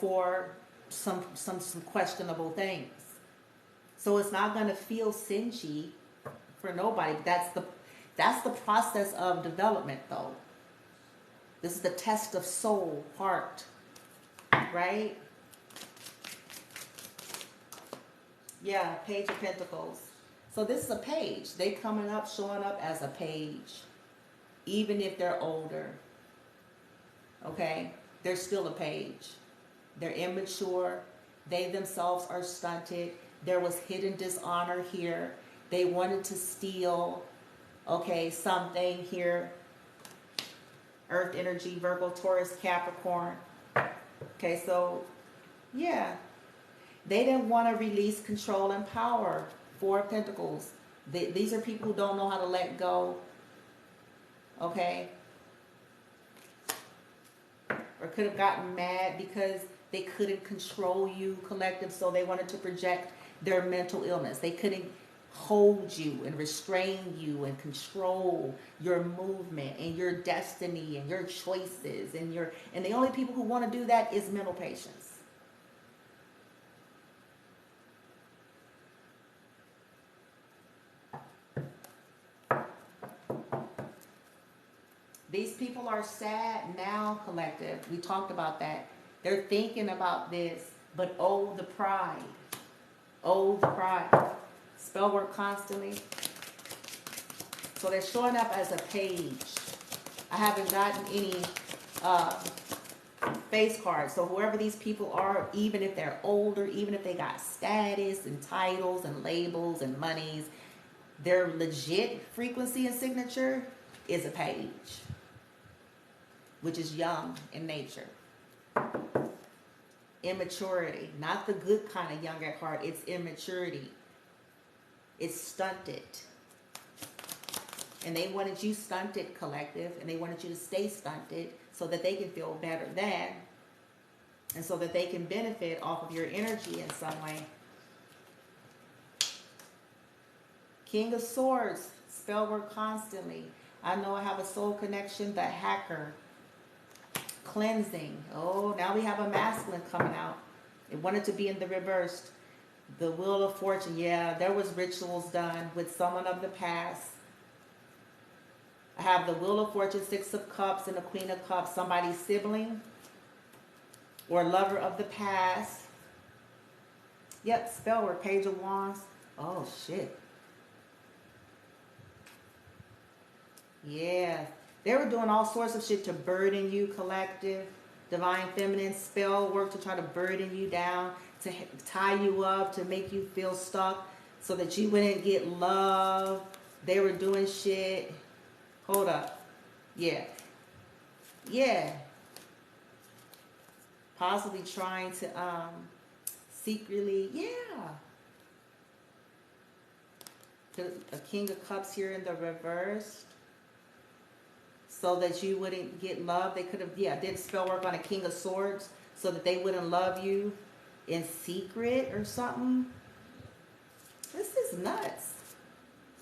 for some questionable things. So it's not going to feel cinchy for nobody. That's the process of development, though. This is the test of soul, heart, right? Yeah, Page of Pentacles. So this is a page. They showing up as a page, even if they're older. Okay, they're still a page. They're immature. They themselves are stunted. There was hidden dishonor here. They wanted to steal, something here. Earth energy, Virgo, Taurus, Capricorn. Okay, so, yeah. They didn't want to release control and power. Four of Pentacles. These are people who don't know how to let go. Okay? Or could have gotten mad because they couldn't control you, collective, so they wanted to project their mental illness. They couldn't hold you and restrain you and control your movement and your destiny and your choices and the only people who want to do that is mental patients. These people are sad now, collective. We talked about that. They're thinking about this, but oh, the pride. Oh, the pride. Spell work constantly. So they're showing up as a page. I haven't gotten any face cards. So whoever these people are, even if they're older, even if they got status and titles and labels and monies, their legit frequency and signature is a page, which is young in nature. Immaturity, not the good kind of young at heart. It's immaturity. It's stunted. And they wanted you stunted, collective, and they wanted you to stay stunted so that they can feel better than, and so that they can benefit off of your energy in some way. King of Swords, spell work constantly. I know I have a soul connection, the hacker. Cleansing. Oh, now we have a masculine coming out. It wanted to be in the reversed. The Wheel of Fortune. Yeah, there was rituals done with someone of the past. I have the Wheel of Fortune, Six of Cups, and the Queen of Cups. Somebody's sibling or lover of the past. Yep, spell work, Page of Wands. Oh, shit. Yeah. They were doing all sorts of shit to burden you, collective. Divine feminine spell work to try to burden you down, to tie you up, to make you feel stuck so that you wouldn't get love. They were doing shit. Hold up. Yeah. Yeah. Possibly trying to secretly, yeah. A King of Cups here in the reverse. So that you wouldn't get love. They could have, did spell work on a King of Swords so that they wouldn't love you in secret or something. This is nuts.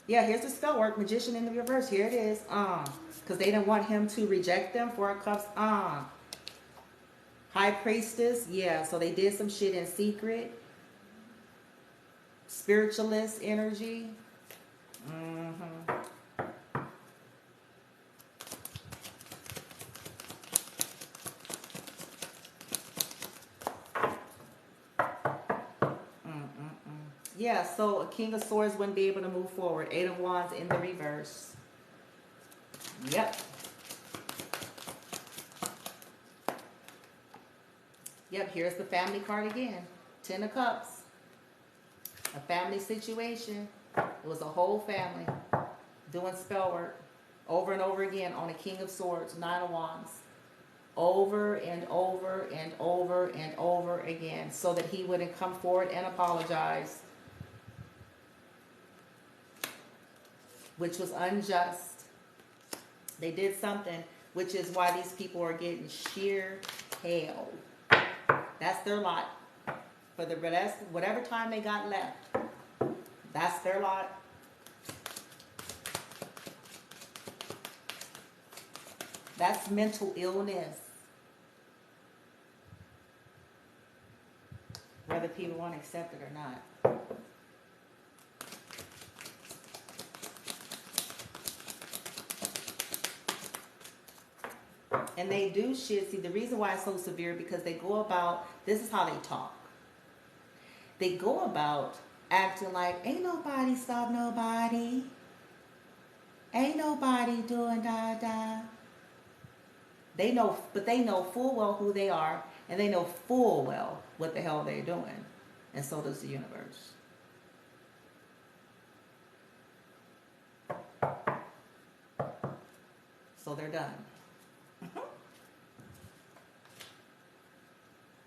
Yeah, here's the spell work. Magician in the reverse. Here it is. Because they didn't want him to reject them. Four of Cups. High Priestess. Yeah, so they did some shit in secret. Spiritualist energy. Yeah, so a King of Swords wouldn't be able to move forward. Eight of Wands in the reverse. Yep. Yep, here's the family card again. Ten of Cups. A family situation. It was a whole family doing spell work over and over again on a King of Swords, Nine of Wands. Over and over and over and over again, so that he wouldn't come forward and apologize, which was unjust. They did something, which is why these people are getting sheer hell. That's their lot. For the rest, whatever time they got left, that's their lot. That's mental illness. Whether people want to accept it or not. And they do shit. See, the reason why it's so severe, because they go about, this is how they talk. They go about acting like, ain't nobody stop nobody. Ain't nobody doing da-da. They know, but they know full well who they are, and they know full well what the hell they're doing. And so does the universe. So they're done.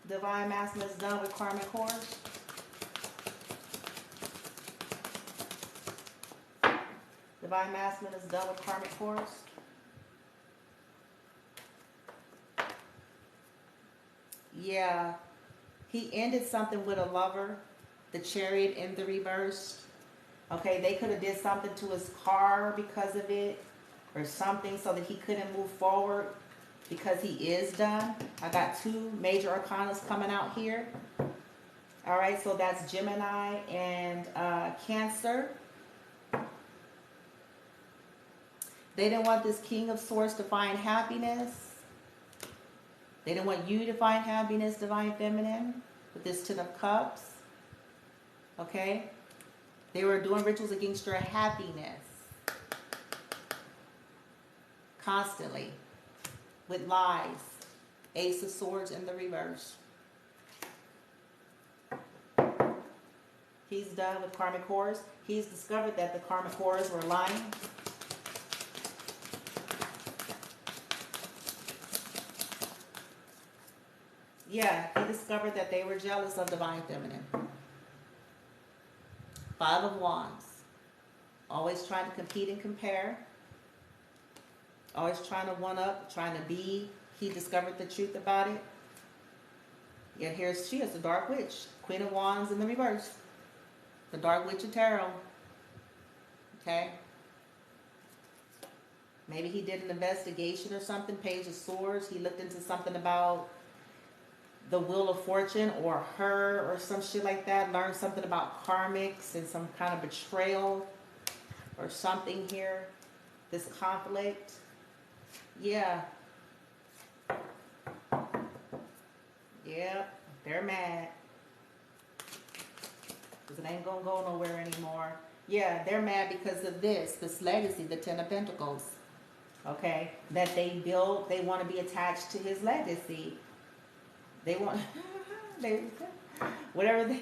Divine Masculine is done with Karmic Horse. Divine Masculine is done with Karmic Horse. Yeah, he ended something with a lover, the Chariot in the reverse. Okay, they could have did something to his car because of it, or something, so that he couldn't move forward, because he is done. I got two major arcanas coming out here. All right, so that's Gemini and Cancer. They didn't want this King of Swords to find happiness. They didn't want you to find happiness, Divine Feminine, with this Ten of Cups. Okay? They were doing rituals against your happiness. Constantly. With lies. Ace of Swords in the reverse. He's done with Karmic Horrors. He's discovered that the Karmic Horrors were lying. Yeah, he discovered that they were jealous of Divine Feminine. Five of Wands. Always trying to compete and compare. Always trying to one up, trying to be. He discovered the truth about it. Yet here's she is the Dark Witch. Queen of Wands in the reverse. The Dark Witch of Tarot. Okay? Maybe he did an investigation or something. Page of Swords. He looked into something about the Wheel of Fortune or her or some shit like that. Learned something about karmics and some kind of betrayal or something here. This conflict. Yeah. Yep. They're mad. Because it ain't going to go nowhere anymore. Yeah, they're mad because of this legacy, the Ten of Pentacles. Okay? That they built. They want to be attached to his legacy. They want, whatever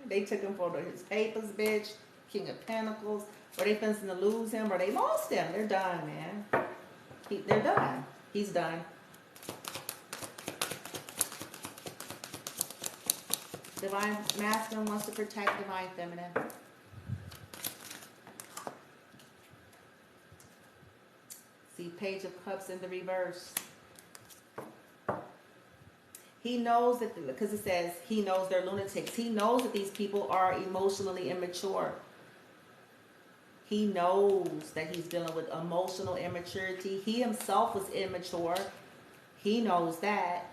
they took him for his papers, bitch, King of Pentacles, or they fencing to lose him, or they lost him. They're done, man. They're done. He's done. Divine Masculine wants to protect Divine Feminine. See, Page of Cups in the reverse. He knows that, because it says he knows they're lunatics. He knows that these people are emotionally immature. He knows that he's dealing with emotional immaturity. He himself was immature. He knows that.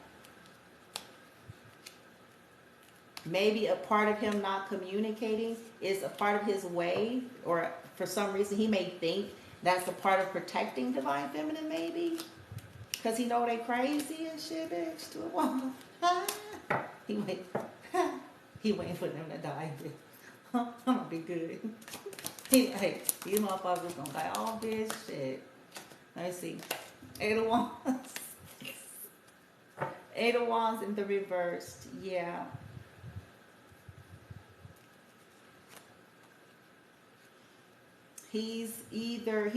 Maybe a part of him not communicating is a part of his way, or for some reason he may think that's a part of protecting divine feminine, maybe. Because he know they crazy and shit, bitch, to a woman. he waiting for them to die, bitch. I'm gonna be good. Hey, these motherfuckers gonna die all bitch, shit. Let me see. 8 of Wands. 8 of Wands in the reversed, yeah. He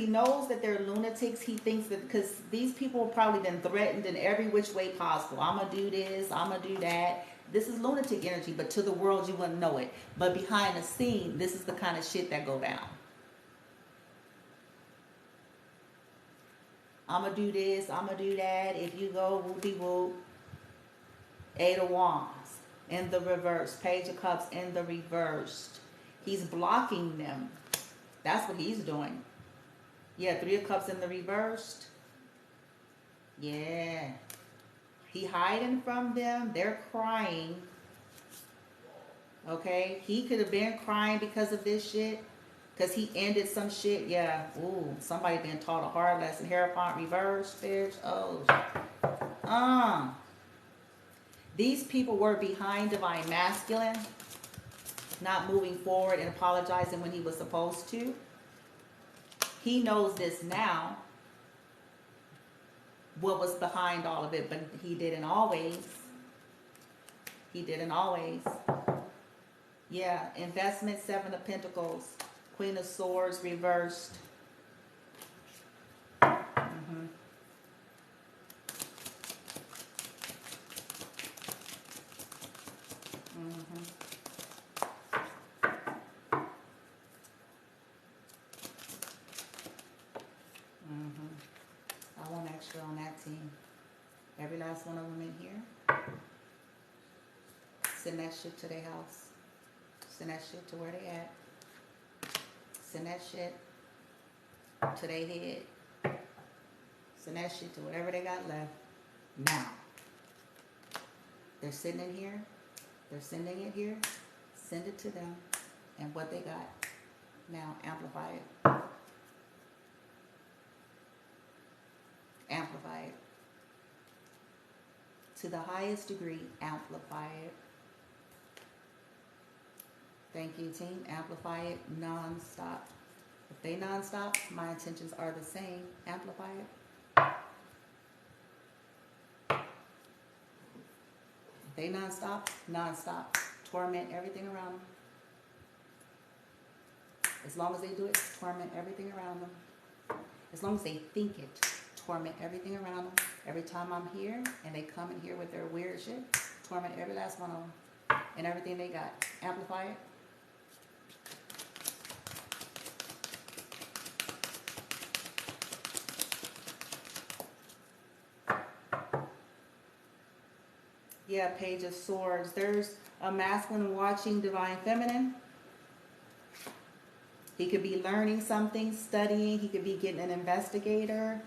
knows that they're lunatics. He thinks that, because these people have probably been threatened in every which way possible. I'm going to do this, I'm going to do that. This is lunatic energy, but to the world you wouldn't know it. But behind the scene, this is the kind of shit that go down. I'm going to do this, I'm going to do that. If you go whoop-de-whoop. 8 of Wands in the reverse. Page of Cups in the reversed. He's blocking them. That's what he's doing. Yeah, 3 of Cups in the reversed. Yeah. He hiding from them. They're crying. Okay? He could have been crying because of this shit. Because he ended some shit. Yeah. Ooh, somebody been taught a hard lesson. Hierophant reversed, bitch. Oh. These people were behind divine masculine. Not moving forward and apologizing when he was supposed to. He knows this now, what was behind all of it, but he didn't always. He didn't always. Yeah, investment, 7 of Pentacles, Queen of Swords reversed. I want extra on that team. Every last one of them in here. Send that shit to their house. Send that shit to where they at. Send that shit to their head. Send that shit to whatever they got left. Now. They're sitting in here. They're sending it here. Send it to them. And what they got. Now, amplify it. Amplify it. To the highest degree, amplify it. Thank you, team. Amplify it non-stop. If they non-stop, my intentions are the same. Amplify it. If they non-stop, non-stop. Torment everything around them. As long as they do it, torment everything around them. As long as they think it, torment everything around them. Every time I'm here and they come in here with their weird shit, torment every last one of them and everything they got. Amplify it. Yeah, Page of Swords. There's a masculine watching divine feminine. He could be learning something, studying. He could be getting an investigator.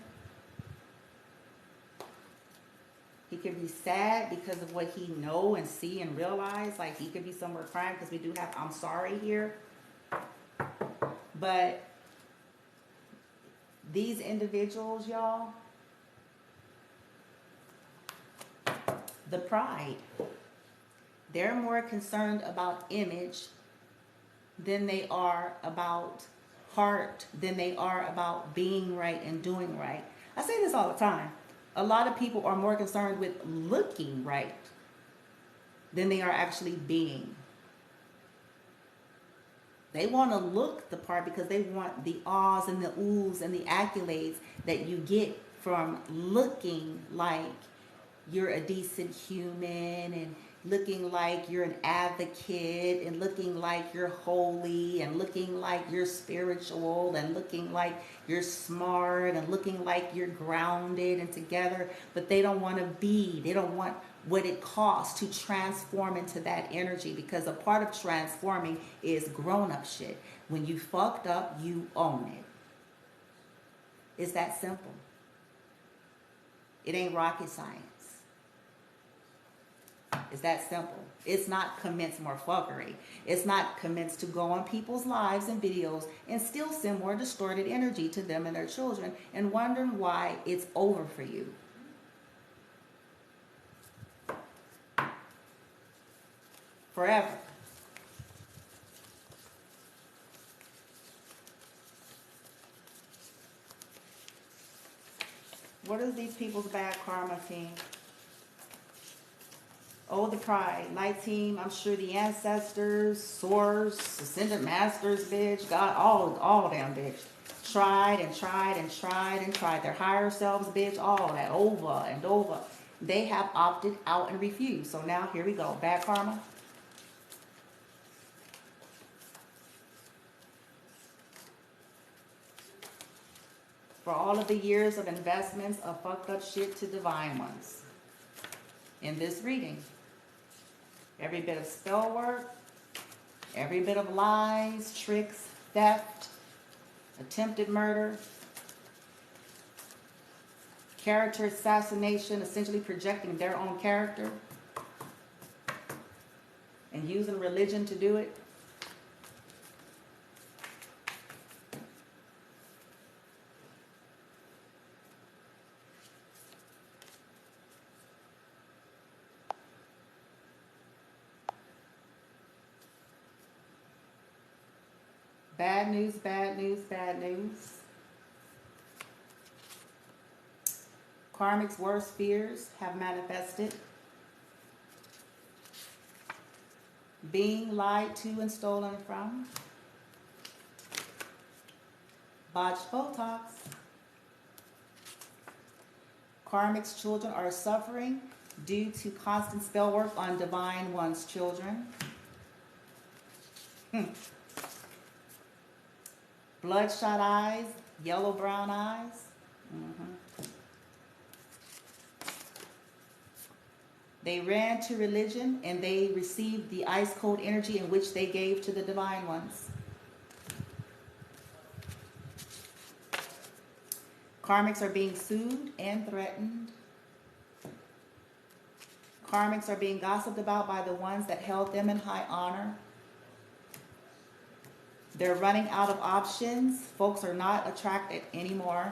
He could be sad because of what he know and see and realize. Like he could be somewhere crying because we do have I'm sorry here. But these individuals, y'all, the pride, they're more concerned about image than they are about heart, than they are about being right and doing right. I say this all the time. A lot of people are more concerned with looking right than they are actually being. They want to look the part because they want the ahs and the oohs and the accolades that you get from looking like you're a decent human and looking like you're an advocate and looking like you're holy and looking like you're spiritual and looking like you're smart and looking like you're grounded and together. But they don't want to be, they don't want what it costs to transform into that energy, because a part of transforming is grown-up shit. When you fucked up, you own it. It's that simple. It ain't rocket science. It's that simple. It's not commence more fuckery. It's not commence to go on people's lives and videos and still send more distorted energy to them and their children and wondering why it's over for you. Forever. What is these people's bad karma, team? Oh, the pride. Light team, I'm sure the ancestors, source, ascended masters, bitch, God, all damn bitch. Tried and tried and tried and tried. Their higher selves, bitch, all that, over and over. They have opted out and refused. So now here we go. Bad karma. For all of the years of investments of fucked up shit to divine ones. In this reading. Every bit of spell work, every bit of lies, tricks, theft, attempted murder, character assassination, essentially projecting their own character and using religion to do it. Bad news, bad news, bad news. Karmic's worst fears have manifested. Being lied to and stolen from. Botched Botox. Karmic's children are suffering due to constant spell work on Divine One's children. Bloodshot eyes, yellow-brown eyes. They ran to religion and they received the ice-cold energy in which they gave to the Divine Ones. Karmics are being sued and threatened. Karmics are being gossiped about by the ones that held them in high honor. They're running out of options. Folks are not attracted anymore.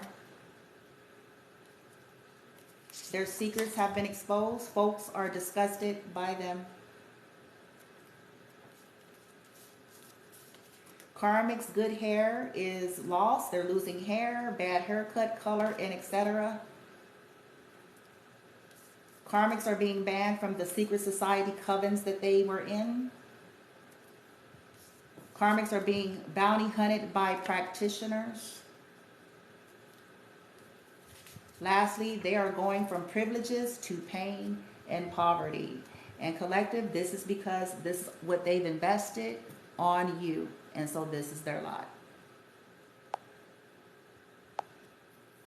Their secrets have been exposed. Folks are disgusted by them. Karmic's good hair is lost. They're losing hair, bad haircut, color, and etc. Karmics are being banned from the secret society covens that they were in. Karmics are being bounty hunted by practitioners. Lastly, they are going from privileges to pain and poverty. And collective, this is because this is what they've invested on you. And so this is their lot.